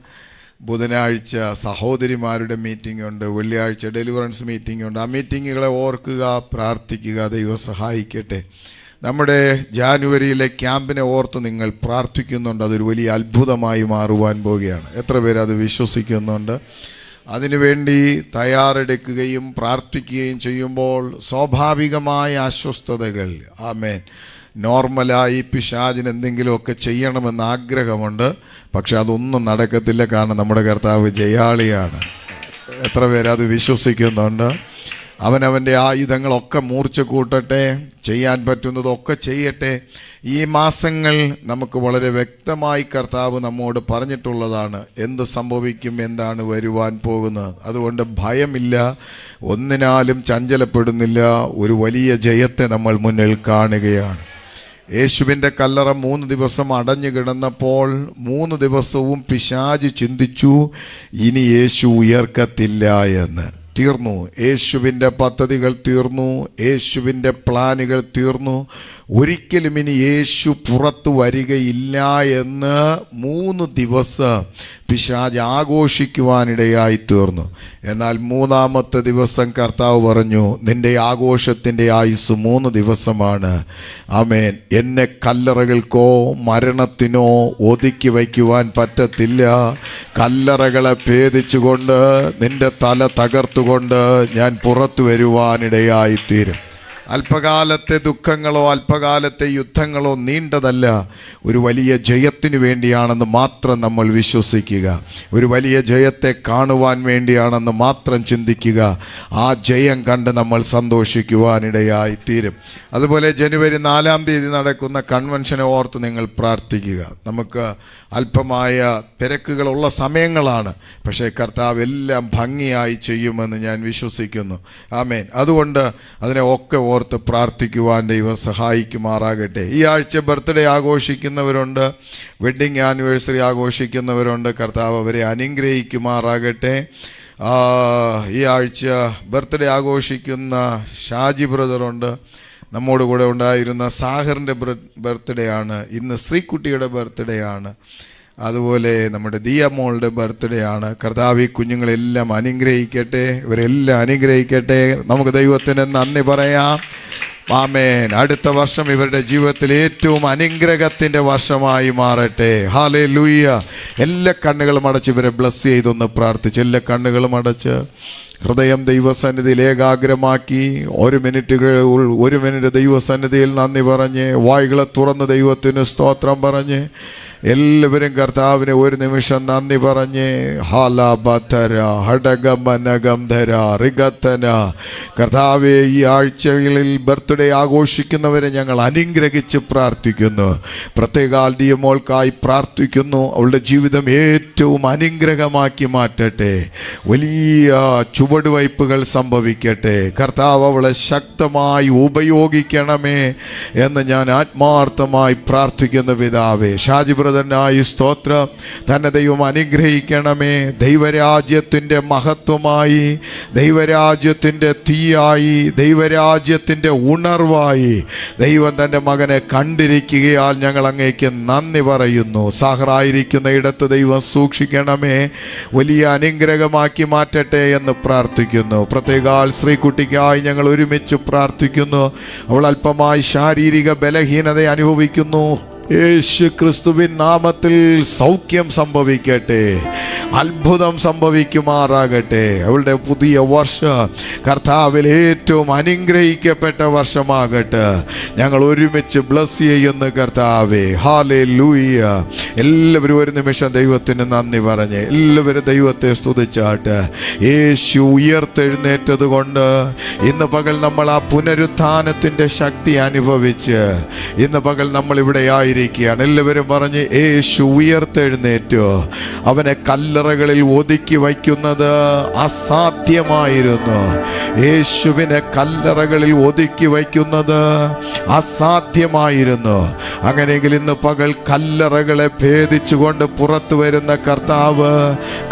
ബുധനാഴ്ച സഹോദരിമാരുടെ മീറ്റിംഗ് ഉണ്ട്. വെള്ളിയാഴ്ച ഡെലിവറൻസ് മീറ്റിംഗ് ഉണ്ട്. ആ മീറ്റിങ്ങുകളെ ഓർക്കുക, പ്രാർത്ഥിക്കുക. ദൈവം സഹായിക്കട്ടെ. നമ്മുടെ ജാനുവരിയിലെ ക്യാമ്പിനെ ഓർത്ത് നിങ്ങൾ പ്രാർത്ഥിക്കുന്നുണ്ട്. അതൊരു വലിയ അത്ഭുതമായി മാറുവാൻ പോവുകയാണ്. എത്ര പേര് അത് വിശ്വസിക്കുന്നുണ്ട്? അതിനുവേണ്ടി തയ്യാറെടുക്കുകയും പ്രാർത്ഥിക്കുകയും ചെയ്യുമ്പോൾ സ്വാഭാവികമായ അസ്വസ്ഥതകൾ, ആമേൻ, നോർമലായി പിശാചിന് എന്തെങ്കിലുമൊക്കെ ചെയ്യണമെന്ന് ആഗ്രഹമുണ്ട്. പക്ഷെ അതൊന്നും നടക്കത്തില്ല. കാരണം നമ്മുടെ കർത്താവ് ജയാളിയാണ്. എത്ര പേരത് വിശ്വസിക്കുന്നുണ്ട്? അവനവൻ്റെ ആയുധങ്ങളൊക്കെ മൂർച്ച കൂട്ടട്ടെ, ചെയ്യാൻ പറ്റുന്നതൊക്കെ ചെയ്യട്ടെ. ഈ മാസങ്ങൾ നമുക്ക് വളരെ വ്യക്തമായി കർത്താവ് നമ്മോട് പറഞ്ഞിട്ടുള്ളതാണ് എന്ത് സംഭവിക്കും, എന്താണ് വരുവാൻ പോകുന്നത്. അതുകൊണ്ട് ഭയമില്ല, ഒന്നിനാലും ചഞ്ചലപ്പെടുന്നില്ല. ഒരു വലിയ ജയത്തെ നമ്മൾ മുന്നിൽ കാണുകയാണ്. യേശുവിൻ്റെ കല്ലറ 3 ദിവസം അടഞ്ഞു കിടന്നപ്പോൾ 3 ദിവസവും പിശാച് ചിന്തിച്ചു, ഇനി യേശു ഉയർക്കത്തില്ല എന്ന്. തീർന്നു. യേശുവിൻ്റെ പദ്ധതികൾ തീർന്നു. യേശുവിൻ്റെ പ്ലാനുകൾ തീർന്നു. ഒരിക്കലും ഇനി യേശു പുറത്തു വരികയില്ല എന്ന് 3 ദിവസം പിശാച് ആഘോഷിക്കുവാനിടയായി തീർന്നു. എന്നാൽ 3-ാമത്തെ ദിവസം കർത്താവ് പറഞ്ഞു, നിന്റെ ആഘോഷത്തിൻ്റെ ആയുസ് 3 ദിവസമാണ്. ആമേൻ. എന്നെ കല്ലറകൾക്കോ മരണത്തിനോ ഒതുക്കി വയ്ക്കുവാൻ പറ്റത്തില്ല. കല്ലറകളെ ഭേദിച്ചുകൊണ്ട് നിന്റെ തല തകർത്തുകൊണ്ട് ഞാൻ പുറത്തു വരുവാനിടയായിത്തീരും. അല്പകാലത്തെ ദുഃഖങ്ങളോ അല്പകാലത്തെ യുദ്ധങ്ങളോ നീണ്ടതല്ല, ഒരു വലിയ ജയത്തിനു വേണ്ടിയാണെന്ന് മാത്രം നമ്മൾ വിശ്വസിക്കുക. ഒരു വലിയ ജയത്തെ കാണുവാൻ വേണ്ടിയാണെന്ന് മാത്രം ചിന്തിക്കുക. ആ ജയം കണ്ട് നമ്മൾ സന്തോഷിക്കുവാനിടയായി തീരും. അതുപോലെ ജനുവരി 4-ാം തീയതി നടക്കുന്ന കൺവെൻഷനെ ഓർത്ത് നിങ്ങൾ പ്രാർത്ഥിക്കുക. നമുക്ക് അല്പമായ തിരക്കുകളുള്ള സമയങ്ങളാണ്, പക്ഷേ കർത്താവ് എല്ലാം ഭംഗിയായി ചെയ്യുമെന്ന് ഞാൻ വിശ്വസിക്കുന്നു. ആമേൻ. അതുകൊണ്ട് അതിനെ ഒക്കെ ഓർത്ത് പ്രാർത്ഥിക്കുവാൻ ദൈവം സഹായിക്കുമാറാകട്ടെ. ഈ ആഴ്ച ബർത്ത്ഡേ ആഘോഷിക്കുന്നവരുണ്ട്, വെഡ്ഡിങ് ആനിവേഴ്സറി ആഘോഷിക്കുന്നവരുണ്ട്. കർത്താവ് അവരെ അനുഗ്രഹിക്കുമാറാകട്ടെ. ഈ ആഴ്ച ബർത്ത്ഡേ ആഘോഷിക്കുന്ന ഷാജി ബ്രദറുണ്ട്, നമ്മോട് കൂടെ ഉണ്ടായിരുന്ന സാഹറിൻ്റെ ബർത്ത്ഡേ ആണ്. ഇന്ന് ശ്രീകുട്ടിയുടെ ബർത്ത്ഡേ ആണ്. അതുപോലെ നമ്മുടെ ദിയമോളുടെ ബർത്ത്ഡേ ആണ്. കർത്താവ് ഈ കുഞ്ഞുങ്ങളെല്ലാം അനുഗ്രഹിക്കട്ടെ, ഇവരെല്ലാം അനുഗ്രഹിക്കട്ടെ. നമുക്ക് ദൈവത്തിന് നന്ദി പറയാം. ആമേൻ. അടുത്ത വർഷം ഇവരുടെ ജീവിതത്തിൽ ഏറ്റവും അനുഗ്രഹത്തിൻ്റെ വർഷമായി മാറട്ടെ. ഹല്ലേലൂയ. എല്ലാ കണ്ണുകളും അടച്ച് ഇവരെ ബ്ലസ് ചെയ്തൊന്ന് പ്രാർത്ഥിച്ച്, എല്ലാ കണ്ണുകളും അടച്ച് ഹൃദയം ദൈവസന്നിധിയിൽ ഏകാഗ്രമാക്കി 1 മിനിറ്റ് ദൈവസന്നിധിയിൽ നന്ദി പറഞ്ഞ്, വായ്കളെ തുറന്ന് ദൈവത്തിന് സ്തോത്രം പറഞ്ഞ്, എല്ലാവരും കർത്താവിനെ 1 നിമിഷം നന്ദി പറഞ്ഞ്, ഹാലാബധര ഹടഗമനഗംധര റിഗത്തന. കർത്താവെ, ഈ ആഴ്ചകളിൽ ബർത്ത്ഡേ ആഘോഷിക്കുന്നവരെ ഞങ്ങൾ അനുഗ്രഹിച്ച് പ്രാർത്ഥിക്കുന്നു. പ്രത്യേകാൽ ദിയമോൾക്കായി പ്രാർത്ഥിക്കുന്നു. അവളുടെ ജീവിതം ഏറ്റവും അനുഗ്രഹമാക്കി മാറ്റട്ടെ. വലിയ ചുവടുവയ്പ്പുകൾ സംഭവിക്കട്ടെ. കർത്താവ് അവളെ ശക്തമായി ഉപയോഗിക്കണമേ എന്ന് ഞാൻ ആത്മാർത്ഥമായി പ്രാർത്ഥിക്കുന്ന പിതാവേ. ഷാജി ബ്രദറിനായി സ്തോത്രം. തന്നെ ദൈവം അനുഗ്രഹിക്കണമേ. ദൈവരാജ്യത്തിൻ്റെ മഹത്വമായി, ദൈവരാജ്യത്തിൻ്റെ തീയായി, ദൈവരാജ്യത്തിൻ്റെ ഉണർവായി ദൈവം തൻ്റെ മകനെ കണ്ടിരിക്കുകയാൽ ഞങ്ങൾ അങ്ങേക്ക് നന്ദി പറയുന്നു. സാഹറായിരിക്കുന്ന ഇടത്ത് ദൈവം സൂക്ഷിക്കണമേ, വലിയ അനുഗ്രഹമാക്കി മാറ്റട്ടെ എന്ന് പ്രാർത്ഥിക്കുന്നു. പ്രത്യേകാൽ ശ്രീകുട്ടിക്കായി ഞങ്ങൾ ഒരുമിച്ച് പ്രാർത്ഥിക്കുന്നു. അവൾ അല്പമായി ശാരീരിക ബലഹീനത അനുഭവിക്കുന്നു. യേശു ക്രിസ്തുവിൻ നാമത്തിൽ സൗഖ്യം സംഭവിക്കട്ടെ, അത്ഭുതം സംഭവിക്കുമാറാകട്ടെ. അവളുടെ പുതിയ വർഷം കർത്താവിൽ ഏറ്റവും അനുഗ്രഹിക്കപ്പെട്ട വർഷമാകട്ടെ. ഞങ്ങൾ ഒരുമിച്ച് ബ്ലസ് ചെയ്യുന്ന കർത്താവേ. ഹല്ലേലൂയ. എല്ലാവരും 1 നിമിഷം ദൈവത്തിന് നന്ദി പറഞ്ഞ് എല്ലാവരും ദൈവത്തെ സ്തുതിച്ചാട്ട്. യേശു ഉയർത്തെഴുന്നേറ്റത് കൊണ്ട് ഇന്ന് പകൽ നമ്മൾ ആ പുനരുത്ഥാനത്തിൻ്റെ ശക്തി അനുഭവിച്ച് ഇന്ന് പകൽ നമ്മൾ ഇവിടെ ആയിരിക്കുകയാണ്. എല്ലാവരും പറഞ്ഞ്, യേശു ഉയർത്തെഴുന്നേറ്റു. അവനെ കല്ലറകളിൽ ഒതുക്കി വയ്ക്കുന്നത് അസാധ്യമായിരുന്നു. യേശുവിനെ കല്ലറകളിൽ ഒതുക്കി വയ്ക്കുന്നത് അസാധ്യമായിരുന്നു. അങ്ങനെയെങ്കിൽ ഇന്ന് പകൽ കല്ലറകളെ ഭേദിച്ചുകൊണ്ട് പുറത്തു വരുന്ന കർത്താവ്,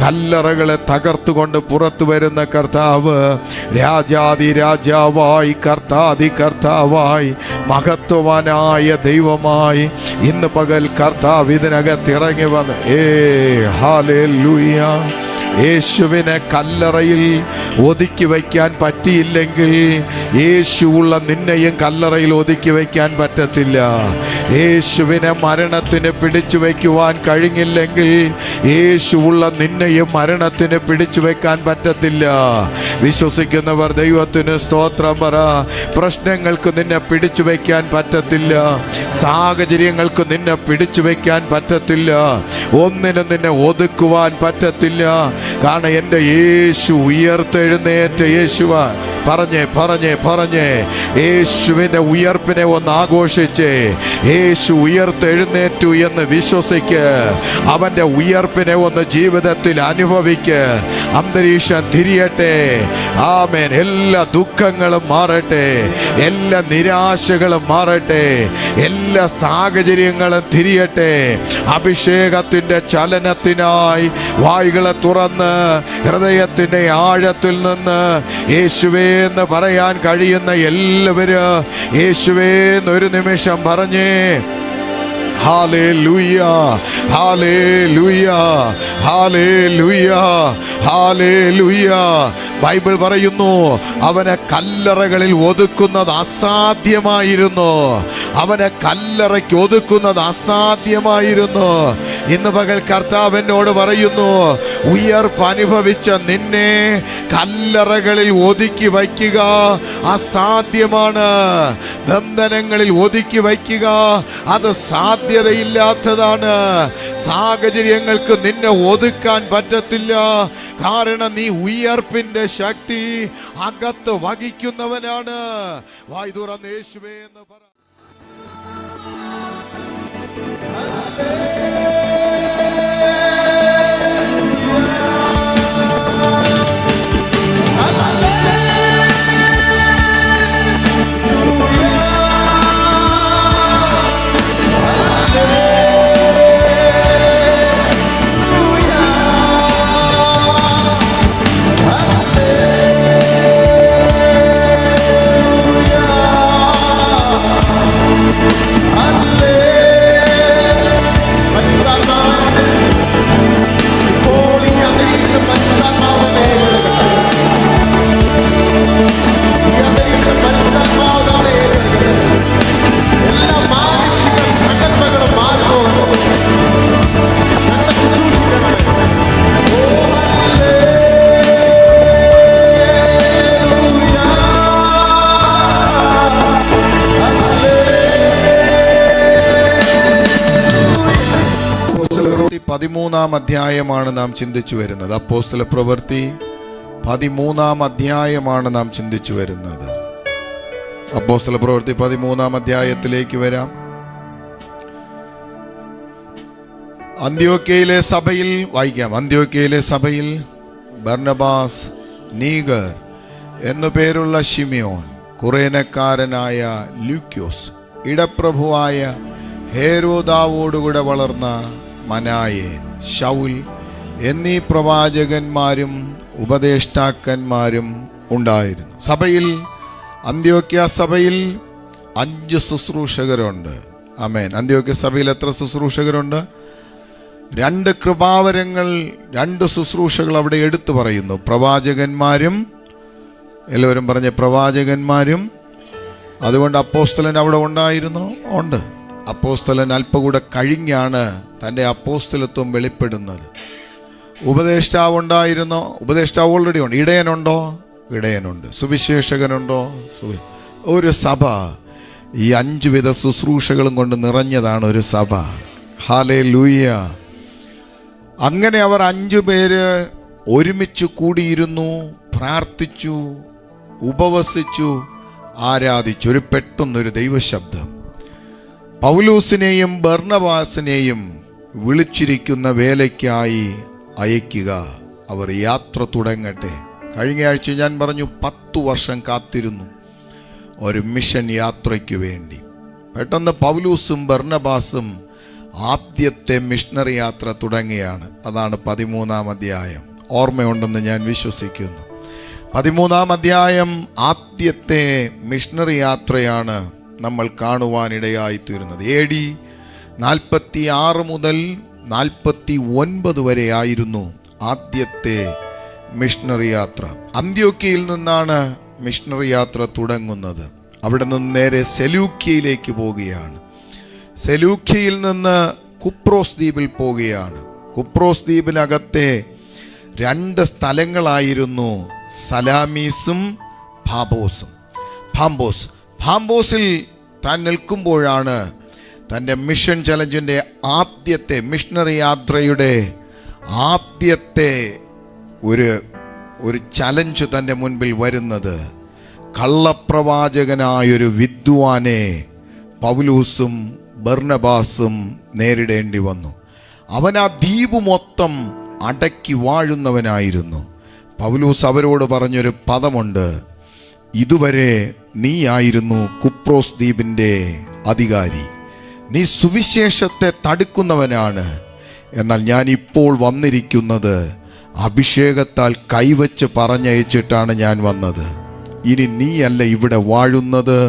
കല്ലറകളെ തകർത്തുകൊണ്ട് പുറത്തു വരുന്ന കർത്താവ്, രാജാതി രാജാവായി, കർത്താതി കർത്താവായി, മഹത്വവാനായ ദൈവമായി ഇന്ന് പകൽ കർത്താവ് ഇതിനകത്ത് ഇറങ്ങി വന്ന് ഹല്ലേലൂയ യേശുവിനെ കല്ലറയിൽ ഒതുക്കി വയ്ക്കാൻ പറ്റിയില്ലെങ്കിൽ യേശുവുള്ള നിന്നെയും കല്ലറയിൽ ഒതുക്കി വയ്ക്കാൻ പറ്റത്തില്ല. യേശുവിനെ മരണത്തിന് പിടിച്ചു വയ്ക്കുവാൻ കഴിഞ്ഞില്ലെങ്കിൽ യേശുവുള്ള നിന്നെയും മരണത്തിന് പിടിച്ചു വയ്ക്കാൻ പറ്റത്തില്ല. വിശ്വസിക്കുന്നവർ ദൈവത്തിന് സ്തോത്രം പറ. പ്രശ്നങ്ങൾക്ക് നിന്നെ പിടിച്ചു വയ്ക്കാൻ പറ്റത്തില്ല. സാഹചര്യങ്ങൾക്ക് നിന്നെ പിടിച്ചു വയ്ക്കാൻ പറ്റത്തില്ല. ഒന്നിനും നിന്നെ ഒതുക്കുവാൻ പറ്റത്തില്ല. കാരണം എൻ്റെ യേശു ഉയർത്തെഴുന്നേറ്റ യേശുവാ. പറഞ്ഞേ യേശുവിൻ്റെ ഉയർപ്പിനെ ഒന്ന് ആഘോഷിച്ച് യേശു ഉയർത്തെഴുന്നേറ്റു എന്ന് വിശ്വസിക്ക്. അവൻ്റെ ഉയർപ്പിനെ ഒന്ന് ജീവിതത്തിൽ അനുഭവിക്ക്. അന്തരീക്ഷം തിരിയട്ടെ. ആമേൻ. എല്ലാ ദുഃഖങ്ങളും മാറട്ടെ, എല്ലാ നിരാശകളും മാറട്ടെ, എല്ലാ സാഹചര്യങ്ങളും തിരിയട്ടെ. അഭിഷേകത്തിൻ്റെ ചലനത്തിനായി വായ്കളെ തുറന്ന് ഹൃദയത്തിൻ്റെ ആഴത്തിൽ നിന്ന് യേശുവേ എന്ന് പറയാൻ കഴിയുന്ന എല്ലാവരും യേശുവേ എന്നൊരു നിമിഷം പറഞ്ഞേ. Hallelujah, hallelujah, hallelujah, hallelujah. Bible പറയുന്നു, അവനെ കല്ലറകളിൽ ഒതുക്കുന്നത് അസാധ്യമായിരുന്നു. അവനെ കല്ലറയ്ക്ക് ഒതുക്കുന്നത് അസാധ്യമായിരുന്നു. ഇന്ന് പകൽ കർത്താവ് എന്നോട് പറയുന്നു, ഉയർപ്പ് അനുഭവിച്ച നിന്നെ കല്ലറകളിൽ ഒതുക്കി വയ്ക്കുക അസാധ്യമാണ്. ബന്ധനങ്ങളിൽ ഒതുക്കി വയ്ക്കുക അത് സാധ്യതയില്ലാത്തതാണ്. സാഹചര്യങ്ങൾക്ക് നിന്നെ ഒതുക്കാൻ പറ്റത്തില്ല. കാരണം നീ ഉയർപ്പിന്റെ ശക്തി അകത്ത് വഹിക്കുന്നവനാണ്. വായ് തുറന്ന് യേശുവേ എന്ന് പറ. പതിമൂന്നാം അധ്യായമാണ് നാം ചിന്തിച്ചു വരുന്നത്. അപ്പോസ്തല പ്രവൃത്തി 13-ാം അധ്യായമാണ് നാം ചിന്തിച്ചു വരുന്നത്. അപ്പോസ്തല പ്രവൃത്തി 13-ാം അധ്യായത്തിലേക്ക് വരാം. അന്ത്യോക്യയിലെ സഭയിൽ വായിക്കാം. അന്ത്യോക്യയിലെ സഭയിൽ ബർന്നബാസ്, നീഗർ എന്നു പേരുള്ള ശിമിയോൻ, കുറേനക്കാരനായ ലൂക്യോസ്, ഇടപ്രഭുവായ ഹേരോദാവോടുകൂടെ വളർന്ന മനായേൻ, ശൗൽ എന്നീ പ്രവാചകന്മാരും ഉപദേഷ്ടാക്കന്മാരും ഉണ്ടായിരുന്നു. സഭയിൽ, അന്ത്യോക്യ സഭയിൽ 5 ശുശ്രൂഷകരുണ്ട്. ആമേൻ. അന്ത്യോക്യ സഭയിൽ എത്ര ശുശ്രൂഷകരുണ്ട്? 2 കൃപാവരങ്ങൾ, 2 ശുശ്രൂഷകൾ അവിടെ എടുത്തു പറയുന്നു. പ്രവാചകന്മാരും, എല്ലാവരും പറഞ്ഞ പ്രവാചകന്മാരും. അതുകൊണ്ട് അപ്പോസ്തലൻ അവിടെ ഉണ്ടായിരുന്നു. ഉണ്ട്. അപ്പോസ്തലൻ അല്പം കൂടെ കഴിഞ്ഞാണ് തൻ്റെ അപ്പോസ്തലത്വം വെളിപ്പെടുന്നത്. ഉപദേഷ്ടാവ് ഉണ്ടായിരുന്നോ? ഉപദേഷ്ടാവ് ഓൾറെഡി ഉണ്ട്. ഇടയനുണ്ടോ? ഇടയനുണ്ട്. സുവിശേഷകനുണ്ടോ? ഒരു സഭ ഈ 5 വിധ ശുശ്രൂഷകളും കൊണ്ട് നിറഞ്ഞതാണ് ഒരു സഭ. ഹല്ലേലൂയ. അങ്ങനെ അവർ 5 പേര് ഒരുമിച്ച് കൂടിയിരുന്നു, പ്രാർത്ഥിച്ചു, ഉപവസിച്ചു, ആരാധിച്ചു. ഒരു പെട്ടെന്നൊരു ദൈവശബ്ദം, പൗലോസിനെയും ബർന്നബാസിനെയും വിളിച്ചിരിക്കുന്ന വേലയ്ക്കായി അയക്കുക, അവർ യാത്ര തുടങ്ങട്ടെ. കഴിഞ്ഞ ആഴ്ച ഞാൻ പറഞ്ഞു 10 വർഷം കാത്തിരുന്നു ഒരു മിഷൻ യാത്രയ്ക്ക് വേണ്ടി. പെട്ടെന്ന് പൗലോസും ബർന്നബാസും ആദ്യത്തെ മിഷണറി യാത്ര തുടങ്ങിയാണ്. അതാണ് 13-ാം അധ്യായം. ഓർമ്മയുണ്ടെന്ന് ഞാൻ വിശ്വസിക്കുന്നു. 13-ാം അധ്യായം ആദ്യത്തെ മിഷണറി യാത്രയാണ് നമ്മൾ കാണുവാനിടയായിത്തീരുന്നത്. AD 46 മുതൽ 49 വരെ ആയിരുന്നു ആദ്യത്തെ മിഷണറി യാത്ര. അന്ത്യോക്യയിൽ നിന്നാണ് മിഷണറി യാത്ര തുടങ്ങുന്നത്. അവിടെ നിന്ന് നേരെ സെലൂക്യയിലേക്ക് പോവുകയാണ്. സെലൂക്യയിൽ നിന്ന് കുപ്രോസ് ദ്വീപിൽ പോവുകയാണ്. കുപ്രോസ് ദ്വീപിനകത്തെ 2 സ്ഥലങ്ങളായിരുന്നു സലാമീസും ഭാംബോസിൽ താൻ നിൽക്കുമ്പോഴാണ് തൻ്റെ മിഷൻ ചലഞ്ചിൻ്റെ ആദ്യത്തെ മിഷണറി യാത്രയുടെ ആദ്യത്തെ ഒരു ചലഞ്ച് തൻ്റെ മുൻപിൽ വരുന്നത്. കള്ളപ്രവാചകനായൊരു വിദ്വാനെ പൗലൂസും ബർന്നബാസും നേരിടേണ്ടി വന്നു. അവൻ ആ ദ്വീപ് മൊത്തം അടക്കി വാഴുന്നവനായിരുന്നു. പൗലൂസ് അവരോട് പറഞ്ഞൊരു പദമുണ്ട്: ഇതുവരെ നീയായിരുന്നു കുപ്രോസ് ദ്വീപിൻ്റെ അധികാരി, നീ സുവിശേഷത്തെ തടുക്കുന്നവനാണ്. എന്നാൽ ഞാൻ ഇപ്പോൾ വന്നിരിക്കുന്നത് അഭിഷേകത്താൽ കൈവച്ച് പറഞ്ഞയച്ചിട്ടാണ് ഞാൻ വന്നത്. ഇനി നീയല്ല ഇവിടെ വാഴുന്നത്,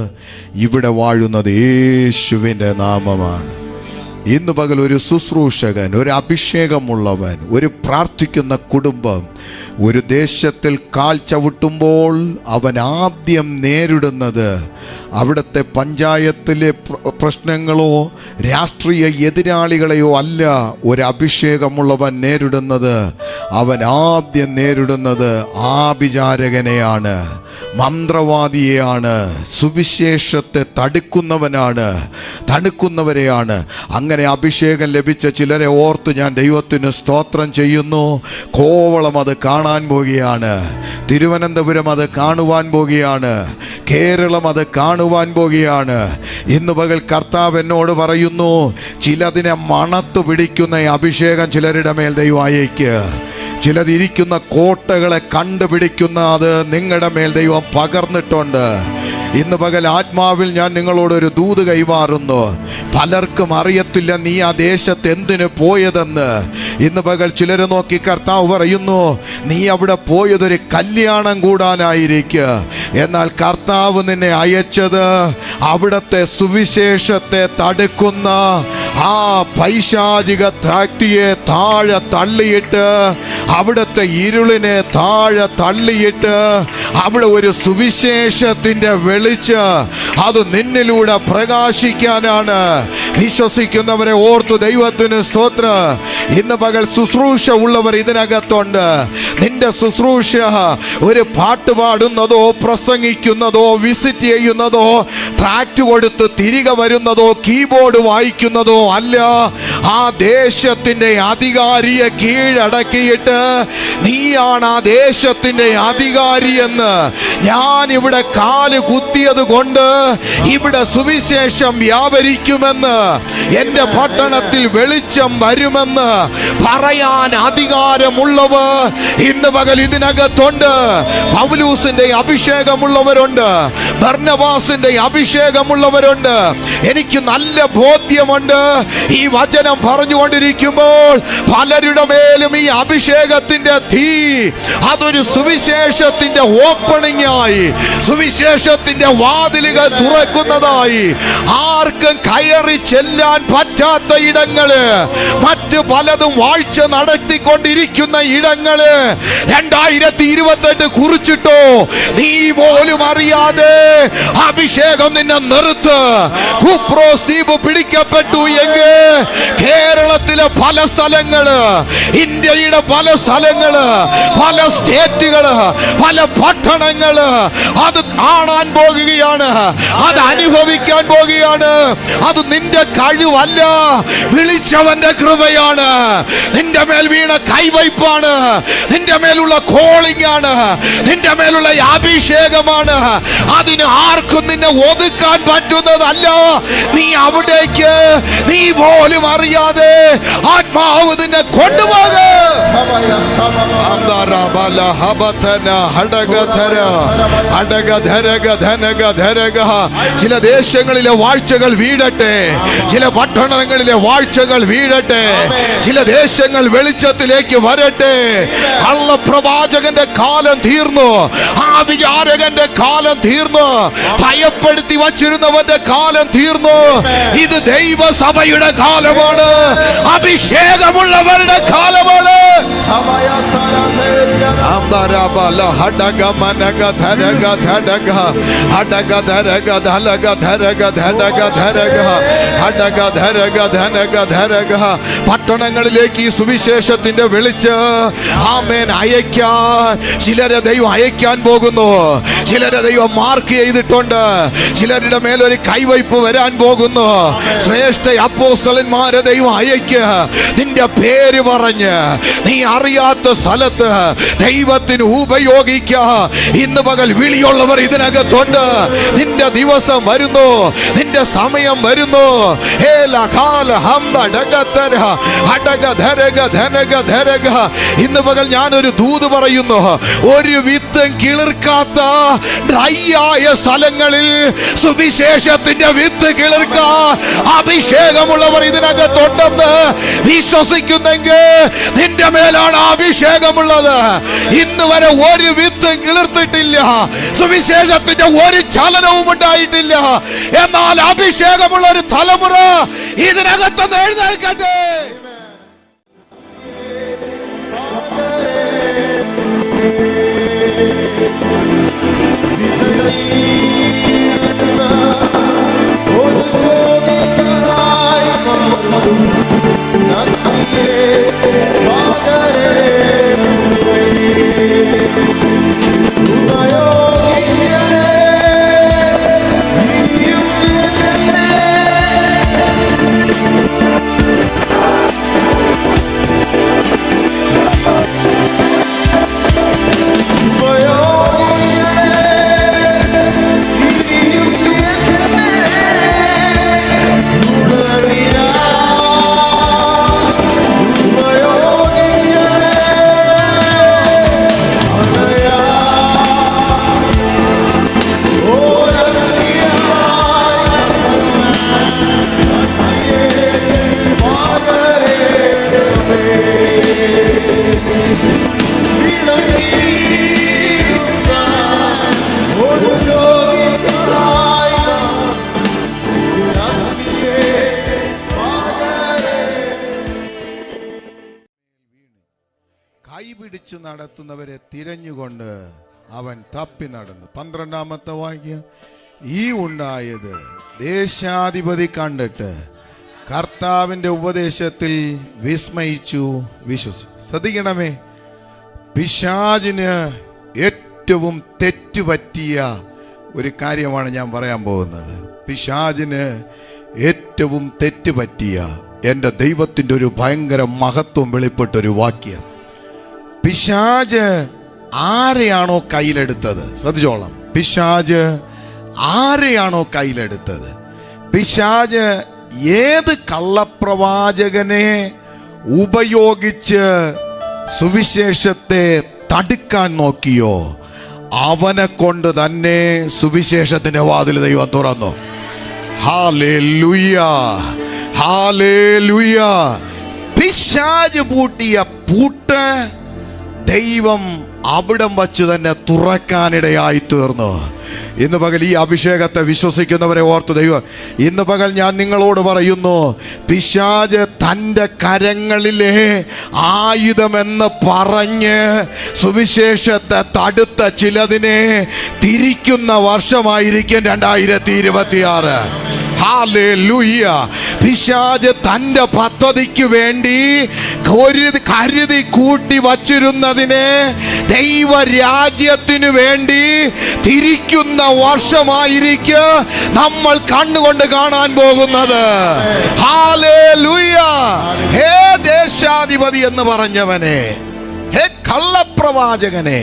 ഇവിടെ വാഴുന്നത് യേശുവിൻ്റെ നാമമാണ്. ഇന്ന് പകൽ ഒരു ശുശ്രൂഷകൻ, ഒരു അഭിഷേകമുള്ളവൻ, ഒരു പ്രാർത്ഥിക്കുന്ന കുടുംബം ഒരു ദേശത്തിൽ കാൽ ചവിട്ടുമ്പോൾ അവൻ ആദ്യം നേരിടുന്നത് അവിടുത്തെ പഞ്ചായത്തിലെ പ്രശ്നങ്ങളോ രാഷ്ട്രീയ എതിരാളികളെയോ അല്ല. ഒരു അഭിഷേകമുള്ളവൻ നേരിടുന്നത്, അവൻ ആദ്യം നേരിടുന്നത് ആഭിചാരകനെയാണ്, മന്ത്രവാദിയെയാണ്, സുവിശേഷത്തെ തടുക്കുന്നവരെയാണ്. അങ്ങനെ അഭിഷേകം ലഭിച്ച ചിലരെ ഓർത്ത് ഞാൻ ദൈവത്തിന് സ്തോത്രം ചെയ്യുന്നു. കോവളം അത് കാണാൻ പോകുകയാണ്, തിരുവനന്തപുരം അത് കാണുവാൻ പോകുകയാണ്, കേരളം അത് കാണുവാൻ പോകുകയാണ്. ഇന്ന് പകൽ കർത്താവ് എന്നോട് പറയുന്നു, ചിലതിനെ മണത്ത് പിടിക്കുന്ന അഭിഷേകം ചിലരുടെ മേൽ ദൈവം അയയ്ക്ക്. ചിലതിരിക്കുന്ന കോട്ടകളെ കണ്ടുപിടിക്കുന്ന അത് നിങ്ങളുടെ മേൽ ദൈവം പകർന്നിട്ടുണ്ട്. ഇന്ന് പകൽ ആത്മാവിൽ ഞാൻ നിങ്ങളോടൊരു ദൂത് കൈമാറുന്നു. പലർക്കും അറിയത്തില്ല നീ ആ ദേശത്ത് എന്തിനു പോയതെന്ന്. ഇന്ന് പകൽ ചിലരെ നോക്കി കർത്താവ് പറയുന്നു, നീ അവിടെ പോയതൊരു കല്യാണം കൂടാനായിരിക്കുക. എന്നാൽ കർത്താവ് നിന്നെ അയച്ചത് അവിടത്തെ സുവിശേഷത്തെ തടുക്കുന്ന ആ പൈശാചിക ശക്തിയെ താഴെ തള്ളിയിട്ട്, അവിടുത്തെ ഇരുളിനെ താഴെ തള്ളിയിട്ട്, അവിടെ ഒരു സുവിശേഷത്തിന്റെ വെളിച്ച് അത് നിന്നിലൂടെ പ്രകാശിക്കാനാണ്. വിശ്വസിക്കുന്നവരെ ഓർത്തു ദൈവത്തിന് സ്തോത്രം. ഇന്ന് പകൽ ശുശ്രൂഷ ഉള്ളവർ ഇതിനകത്തുണ്ട്. നിന്റെ ശുശ്രൂഷ ഒരു പാട്ട് പാടുന്നതോ പ്രസംഗിക്കുന്നതോ വിസിറ്റ് ചെയ്യുന്നതോ ട്രാക്ട് കൊടുത്ത് തിരികെ വരുന്നതോ കീബോർഡ് വായിക്കുന്നതോ അല്ല. ആ ദേശത്തിന്റെ അധികാരിയെ കീഴടക്കിയിട്ട് നീയാണ് ആ ദേശത്തിന്റെ അധികാരിയെന്ന് ഞാൻ ഇവിടെ കാല് കുത്തിയത് കൊണ്ട് ഇവിടെ സുവിശേഷം വ്യാപരിക്കുമെന്ന്, എന്റെ പട്ടണത്തിൽ വെളിച്ചം വരുമെന്ന് പറയാൻ അധികാരമുള്ളവർ ഇന്ന് പകൽ ഇതിനകത്തുണ്ട്. പൗലൂസിന്റെ അഭിഷേകമുള്ളവരുണ്ട്, ബർന്നബാസിന്റെ അഭിഷേകമുള്ളവരുണ്ട്. എനിക്ക് നല്ല ബോധ്യമുണ്ട്. ഈ വചനം പറഞ്ഞുകൊണ്ടിരിക്കുമ്പോൾ പലരുടെ മേലും ഈ അഭിഷേകത്തിന്റെ തീ അതൊരു സുവിശേഷത്തിന്റെ ഓപ്പണിംഗ് ആയി, സുവിശേഷത്തിന്റെ വാതിലുകൾ തുറക്കുന്നതായി, ആർക്കും കയറി ചെല്ലാൻ പറ്റാത്ത ഇടങ്ങള്, മറ്റു പലതും വാഴ്ച നടത്തിക്കൊണ്ടിരിക്കുന്ന ഇടങ്ങള് 2028 കുറിച്ചിട്ടോ നീ പോലും അറിയാതെ അഭിഷേകം നിന്നെ നിർത്ത്. കുപ്രോസ് ദ്വീപ് പിടിക്കപ്പെട്ടു എങ്കിൽ കേരളത്തിലെ പല സ്ഥലങ്ങള്, ഇന്ത്യയുടെ പല സ്ഥലങ്ങള്, പല സ്റ്റേറ്റുകള്, പല പട്ടണങ്ങള് അത് കാണാൻ പോകുകയാണ്, അത് അനുഭവിക്കാൻ പോകുകയാണ്. അത് നിന്റെ കഴിവല്ല, വിളിച്ചവന്റെ കൃപയാണ്. നിന്റെ മേൽ വീണ കൈവയ്പാണ്, നിന്റെ മേലുള്ള കോളിംഗ് ആണ്, നിന്റെ മേലുള്ള അഭിഷേകമാണ്. അതിന് ആർക്കും നിന്നെ ഒതുക്കാൻ പറ്റുന്നതല്ല. നീ അവിടേക്ക് നീ പോലും അറിയാതെ ആത്മാവ് നിന്നെ കൊണ്ടുപോകും. ചില ദേശങ്ങളിലെ വാഴ്ചകൾ വീഴട്ടെ, ചില പട്ടണങ്ങളിലെ വാഴ്ചകൾ വീഴട്ടെ, ചില ദേശങ്ങൾ വെളിച്ചത്തിലേക്ക് വരട്ടെ. കള്ളപ്രവാചകന്റെ കാലം തീർന്നു, ആഭിചാരകന്റെ കാലം തീർന്നു. ഭയപ്പെടുത്തി വച്ചിരുന്നവൻ അഭിഷേകത്തിന്റെ കാലം തീർന്നു. ഇത് ദൈവസഭയുടെ കാലമാണ്, അഭിഷേകമുള്ളവരുടെ കാലമാണ്. പട്ടണങ്ങളിലേക്ക് ഈ സുവിശേഷത്തിന്റെ വിളിച്ച് ആമേൻ അയക്കാൻ ചിലരെ ദൈവം അയക്കാൻ പോകുന്നു. ചിലരെ ദൈവം മാർക്ക് ചെയ്തിട്ടുണ്ട്. ചിലരുടെ മേലൊരു കൈവയ്പ് വരാൻ പോകുന്നു. ശ്രേഷ്ഠ അപ്പോസ്തലന്മാരെ ദൈവം അയക്കുക. നിന്റെ പേര് പറഞ്ഞ് നീ അറിയാത്ത സ്ഥലത്ത് ദൈവത്തിന് ഉപയോഗിക്കുക. ഇന്ന് പകൽ വിളിയുള്ളവർ ഇതിനകത്തുണ്ട്. നിന്റെ ദിവസം വരുന്നു, നിന്റെ സമയം വരുന്നു. ഇന്ന് പകൽ ഞാനൊരു ദൂത് പറയുന്നു. ഒരു വിത്തും കിളിർക്കാത്ത ഡ്രൈ ആയ സ്ഥലങ്ങളിൽ സുവിശേഷത്തിന്റെ വിത്ത് കിളിർക്കാൻ അഭിഷേകമുള്ളവർ ഇതിനകത്തുണ്ടെന്ന് വിശ്വസിക്കുന്നെങ്കിൽ നിന്റെ മേലാണ് അഭിഷേകമുള്ളത്. ഇന്ന് വരെ ഒരു വിത്തും കിളിർത്തിട്ടില്ല, സുവിശേഷത്തിന്റെ ഒരു ചലനവും ഉണ്ടായിട്ടില്ല. എന്നാൽ അഭിഷേകമുള്ള ഒരു തലമുറ ഇതിനകത്ത് എഴുന്നേൽക്കട്ടെ. കൈപിടിച്ച് നടത്തുന്നവരെ തിരഞ്ഞുകൊണ്ട് അവൻ തപ്പി നടന്നു. 12-ാമത്തെ വാക്യം. ഈ ഉണ്ടായത് ദേശാധിപതി കണ്ടിട്ട് കർത്താവിന്റെ ഉപദേശത്തിൽ വിസ്മയിച്ചു, വിശ്വസിച്ചു. ശ്രദ്ധിക്കണമേ, പിശാചിന് ഏറ്റവും തെറ്റുപറ്റിയ ഒരു കാര്യമാണ് ഞാൻ പറയാൻ പോകുന്നത്. പിശാചിന് ഏറ്റവും തെറ്റുപറ്റിയ എൻ്റെ ദൈവത്തിൻ്റെ ഒരു ഭയങ്കര മഹത്വം വെളിപ്പെട്ടൊരു വാക്യം. പിശാച് ആരെയാണോ കയ്യിലെടുത്തത്, ശ്രദ്ധിച്ചോളാം, പിശാച് ആരെയാണോ കയ്യിലെടുത്തത്, പിശാച് ഏത് കള്ളപ്രവാചകനെ ഉപയോഗിച്ച് സുവിശേഷത്തെ തടുക്കാൻ നോക്കിയോ അവനെ കൊണ്ട് തന്നെ സുവിശേഷത്തിന്റെ വാതിൽ ദൈവം തുറന്നു. Hallelujah, hallelujah. പിശാച് പൂട്ടിയ പൂട്ട് ദൈവം അവിടം വച്ച് തന്നെ തുറക്കാനിടയായി തീർന്നു. ഇന്ന് പകൽ ഈ അഭിഷേകത്തെ വിശ്വസിക്കുന്നവരെ ഓർത്ത് ദൈവം ഇന്ന് പകൽ ഞാൻ നിങ്ങളോട് പറയുന്നു, പിശാച് തൻ്റെ കരങ്ങളിലെ ആയുധമെന്ന് പറഞ്ഞ് സുവിശേഷത്തെ തടുത്ത ചിലതിനെ തിരിക്കുന്ന വർഷമായിരിക്കും 2026. ഹല്ലേലൂയ. പിശാച് തൻ്റെ പദ്ധതിക്ക് വേണ്ടി കരുതി കൂട്ടി വച്ചിരുന്നതിനെ ദൈവരാജ്യത്തിനു വേണ്ടി തിരിക്കുന്ന വർഷമായിരിക്കും നമ്മൾ കണ്ണുകൊണ്ട് കാണാൻ പോകുന്നത്. ഹല്ലേലൂയ. ഹേ ദേശാധിപതി എന്ന് പറഞ്ഞവനെ, ഹേ കള്ളപ്രവാചകനെ,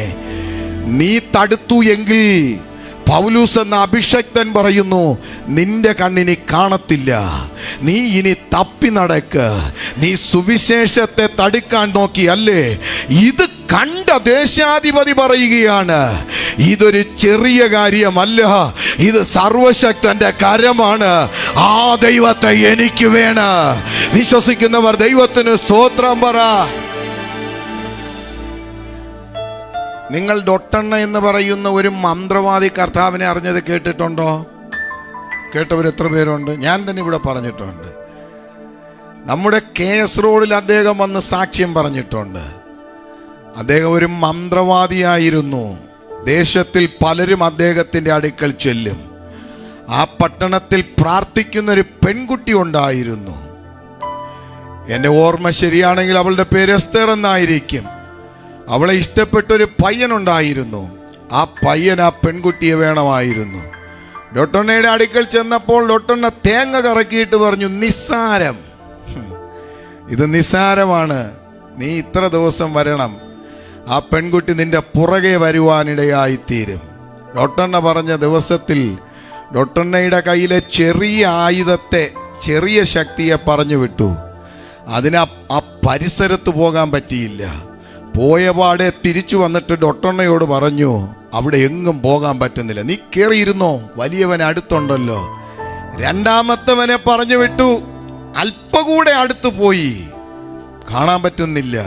നീ തടുത്തു എങ്കിൽ പൗലൂസ് എന്ന അഭിഷക്തൻ പറയുന്നു, നിന്റെ കണ്ണിനി കാണത്തില്ല, നീ ഇനി തപ്പി നടക്ക്. നീ സുവിശേഷത്തെ തടുക്കാൻ നോക്കി അല്ലേ? ഇത് കണ്ട ദേശാധിപതി പറയുകയാണ്, ഇതൊരു ചെറിയ കാര്യമല്ല, ഇത് സർവശക്തന്റെ കരമാണ്. ആ ദൈവത്തെ എനിക്ക് വേണം. വിശ്വസിക്കുന്നവർ ദൈവത്തിന് സ്തോത്രം പറ. നിങ്ങൾ ഡൊട്ടെണ്ണ എന്ന് പറയുന്ന ഒരു മന്ത്രവാദി കർത്താവിനെ അറിഞ്ഞത് കേട്ടിട്ടുണ്ടോ? കേട്ടവർ എത്ര പേരുണ്ട്? ഞാൻ തന്നെ ഇവിടെ പറഞ്ഞിട്ടുണ്ട്. നമ്മുടെ KS റോഡിൽ അദ്ദേഹം വന്ന് സാക്ഷ്യം പറഞ്ഞിട്ടുണ്ട്. അദ്ദേഹം ഒരു മന്ത്രവാദിയായിരുന്നു. ദേശത്തിൽ പലരും അദ്ദേഹത്തിൻ്റെ അടുക്കൽ ചെല്ലും. ആ പട്ടണത്തിൽ പ്രാർത്ഥിക്കുന്നൊരു പെൺകുട്ടി ഉണ്ടായിരുന്നു. എൻ്റെ ഓർമ്മ ശരിയാണെങ്കിൽ അവളുടെ പേര് എസ്തർ എന്നായിരിക്കും. അവളെ ഇഷ്ടപ്പെട്ടൊരു പയ്യനുണ്ടായിരുന്നു. ആ പയ്യൻ ആ പെൺകുട്ടിയെ വേണമായിരുന്നു. ഡോട്ടണ്ണയുടെ അടുക്കൽ ചെന്നപ്പോൾ ഡോട്ടണ്ണ തേങ്ങ കറക്കിയിട്ട് പറഞ്ഞു, നിസ്സാരം, ഇത് നിസ്സാരമാണ്, നീ ഇത്ര ദിവസം വരണം, ആ പെൺകുട്ടി നിന്റെ പുറകെ വരുവാനിടയായിത്തീരും. ഡോട്ടണ്ണ പറഞ്ഞ ദിവസത്തിൽ ഡോട്ടണ്ണയുടെ കയ്യിലെ ചെറിയ ആയുധത്തെ, ചെറിയ ശക്തിയെ പറഞ്ഞു വിട്ടു. അതിന് ആ പരിസരത്ത് പോകാൻ പറ്റിയില്ല. പോയപാടെ തിരിച്ചു വന്നിട്ട് ഡൊട്ടണ്ണയോട് പറഞ്ഞു, അവിടെ എങ്ങും പോകാൻ പറ്റുന്നില്ല, നീ കയറിയിരുന്നോ, വലിയവൻ അടുത്തുണ്ടല്ലോ. രണ്ടാമത്തവനെ പറഞ്ഞു വിട്ടു. അല്പം കൂടെ അടുത്ത് പോയി, കാണാൻ പറ്റുന്നില്ല.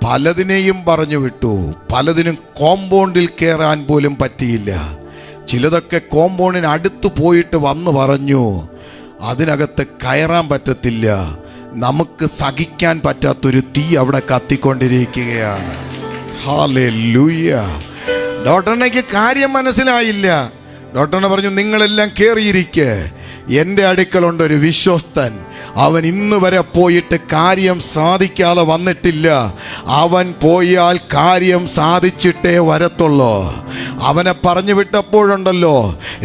പലതിനെയും പറഞ്ഞു വിട്ടു. പലതിനും കോമ്പൗണ്ടിൽ കയറാൻ പോലും പറ്റിയില്ല. ചിലതൊക്കെ കോമ്പൗണ്ടിന് അടുത്ത് പോയിട്ട് വന്ന് പറഞ്ഞു, അതിനകത്ത് കയറാൻ പറ്റത്തില്ല, നമുക്ക് സഹിക്കാൻ പറ്റാത്തൊരു തീ അവിടെ കത്തിക്കൊണ്ടിരിക്കുകയാണ്. ഹല്ലേലൂയ. ഡോട്ടണ്ണയ്ക്ക് കാര്യം മനസ്സിലായില്ല. ഡോട്ടണ്ണ പറഞ്ഞു, നിങ്ങളെല്ലാം കയറിയിരിക്കെ, എൻ്റെ അടുക്കലുണ്ടൊരു വിശ്വസ്തൻ, അവൻ ഇന്ന് വരെ പോയിട്ട് കാര്യം സാധിക്കാതെ വന്നിട്ടില്ല. അവൻ പോയാൽ കാര്യം സാധിച്ചിട്ടേ വരത്തുള്ളൂ. അവനെ പറഞ്ഞു വിട്ടപ്പോഴുണ്ടല്ലോ,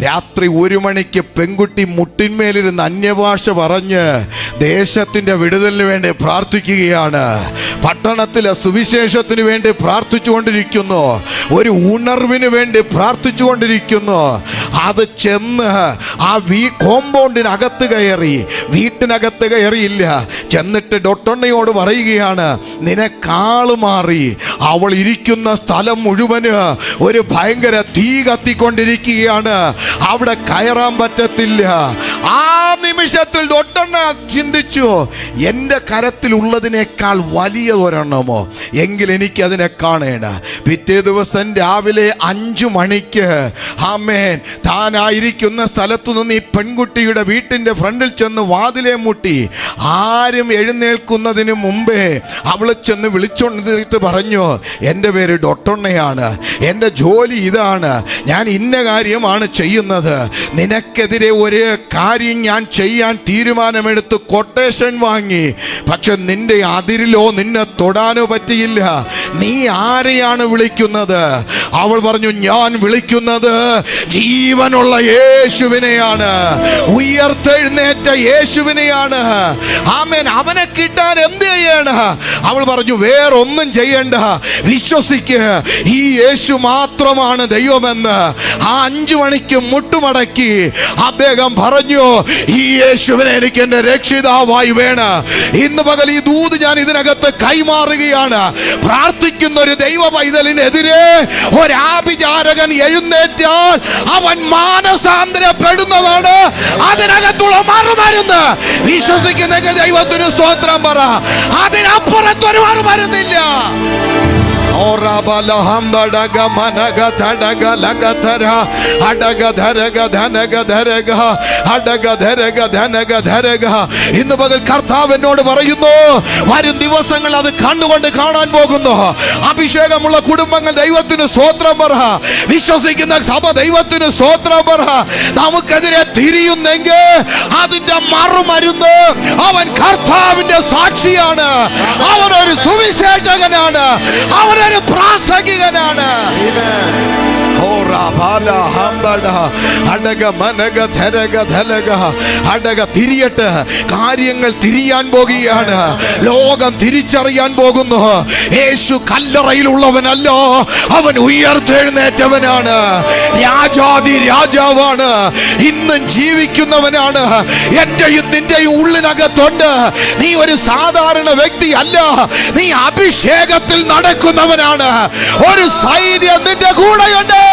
രാത്രി 1 മണിക്ക് പെൺകുട്ടി മുട്ടിന്മേലിരുന്ന് അന്യഭാഷ പറഞ്ഞ് ദേശത്തിൻ്റെ വിടുതലിന് വേണ്ടി പ്രാർത്ഥിക്കുകയാണ്. പട്ടണത്തിലെ സുവിശേഷത്തിന് വേണ്ടി പ്രാർത്ഥിച്ചുകൊണ്ടിരിക്കുന്നു. ഒരു ഉണർവിന് വേണ്ടി പ്രാർത്ഥിച്ചുകൊണ്ടിരിക്കുന്നു. അത് ചെന്ന് ആ കോമ്പൗണ്ടിനകത്ത് കയറി, വീട്ടിനകത്ത് കയറിയില്ല. ചെന്നിട്ട് ഡൊട്ടണ്ണയോട് പറയുകയാണ്, നിനക്കാള് മാറി, അവൾ ഇരിക്കുന്ന സ്ഥലം മുഴുവന് ഒരു ഭയങ്കര തീ കത്തിക്കൊണ്ടിരിക്കുകയാണ്, അവിടെ കയറാൻ പറ്റത്തില്ല. ആ നിമിഷത്തിൽ ഡൊട്ടണ്ണ ചിന്തിച്ചു, എൻ്റെ കരത്തിലുള്ളതിനേക്കാൾ വലിയ ഒരെണ്ണമോ, എങ്കിൽ എനിക്ക് അതിനെ കാണേണ്ട. പിറ്റേ ദിവസം രാവിലെ 5 മണിക്ക് ആമേൻ, താനായിരിക്കുന്ന സ്ഥലത്തു നിന്ന് ഈ പെൺകുട്ടിയുടെ വീട്ടിൻ്റെ ഫ്രണ്ടിൽ ചെന്ന് വാതിലെ മുട്ടി. ആരും എഴുന്നേൽക്കുന്നതിന് മുമ്പേ അവൾ ചെന്ന് വിളിച്ചോണ്ടിട്ട് പറഞ്ഞു, എൻ്റെ പേര് ഡൊട്ടണ്ണയാണ്, എൻ്റെ ജോലി ഇതാണ്, ഞാൻ ഇന്ന കാര്യമാണ് ചെയ്യുന്നത്. നിനക്കെതിരെ ഒരു കാര്യം ഞാൻ ചെയ്യാൻ തീരുമാനമെടുത്ത് കൊട്ടേഷൻ വാങ്ങി, പക്ഷെ നിന്റെ അതിരിലോ നിന്നെ തൊടാനോ പറ്റിയില്ല. നീ ആരെയാണ് വിളിക്കുന്നത്? അവൾ പറഞ്ഞു, ഞാൻ വിളിക്കുന്നത് ജീവനുള്ള യേശുവിനെയാണ്, ഉയർത്തെഴുന്നേറ്റ യേശുവിനെയാണ്. ആമേൻ. അവനെ കിട്ടാൻ എന്ത് ചെയ്യണം? അവൾ പറഞ്ഞു, വേറൊന്നും ചെയ്യണ്ട, വിശ്വസിക്ക്, ഈ യേശു മാത്രമാണ് ദൈവമെന്ന്. ആ 5 മണിക്ക് മുട്ടുമടക്കി അദ്ദേഹം പറഞ്ഞു, ഈ യേശുവിനെ എനിക്ക് എൻ്റെ രക്ഷിതാവായി വേണം. ഇന്ന് പകൽ ഈ ദൂത് ഞാൻ ഇതിനകത്ത് കൈമാറുകയാണ്. പ്രാർത്ഥിക്കുന്ന ഒരു ദൈവ പൈതലിനെതിരെ ഒരാഭിചാരകൻ എഴുന്നേറ്റാൽ അവൻ മാനസാന്തരപ്പെടുന്നതാണ് അതിനകത്തുള്ള മറുമരുന്ന്. വിശ്വസിക്കുന്നെങ്കിൽ ദൈവത്തിന് സ്തോത്രം പറ. അതിനപ്പുറത്തൊരു മറുമരുന്നില്ല. ഇന്ന് പകൽ കർത്താവ് എന്നോട് പറയുന്നു, വരും ദിവസങ്ങൾ അത് കണ്ണുകൊണ്ട് കാണാൻ പോകുന്നു. അഭിഷേകമുള്ള കുടുംബങ്ങൾ ദൈവത്തിന് സ്തോത്രം പറ. വിശ്വസിക്കുന്ന സഭ ദൈവത്തിന് സ്തോത്രം പറ. നമുക്കെതിരെ തിരിയുന്നെങ്കിൽ അതിന്റെ മറുമരുന്ന് അവൻ കർത്താവിന്റെ സാക്ഷിയാണ്, അവനൊരു സുവിശേഷകനാണ്, അവനൊരു പ്രാസംഗികനാണ്. തിരിയട്ടെ, കാര്യങ്ങൾ തിരിയാൻ പോകുകയാണ്. ലോകം തിരിച്ചറിയാൻ പോകുന്നു, യേശു കല്ലറയിലുള്ളവനല്ല, അവൻ ഉയർത്തെഴുന്നേറ്റവനാണ്, രാജാതി രാജാവാണ്, ഇന്നും ജീവിക്കുന്നവനാണ്. എന്റെയും നിന്റെയും ഉള്ളിനകത്തുണ്ട്. നീ ഒരു സാധാരണ വ്യക്തി അല്ല, നീ അഭിഷേകത്തിൽ നടക്കുന്നവനാണ്. ഒരു സൈന്യം നിന്റെ കൂടെയുണ്ട്.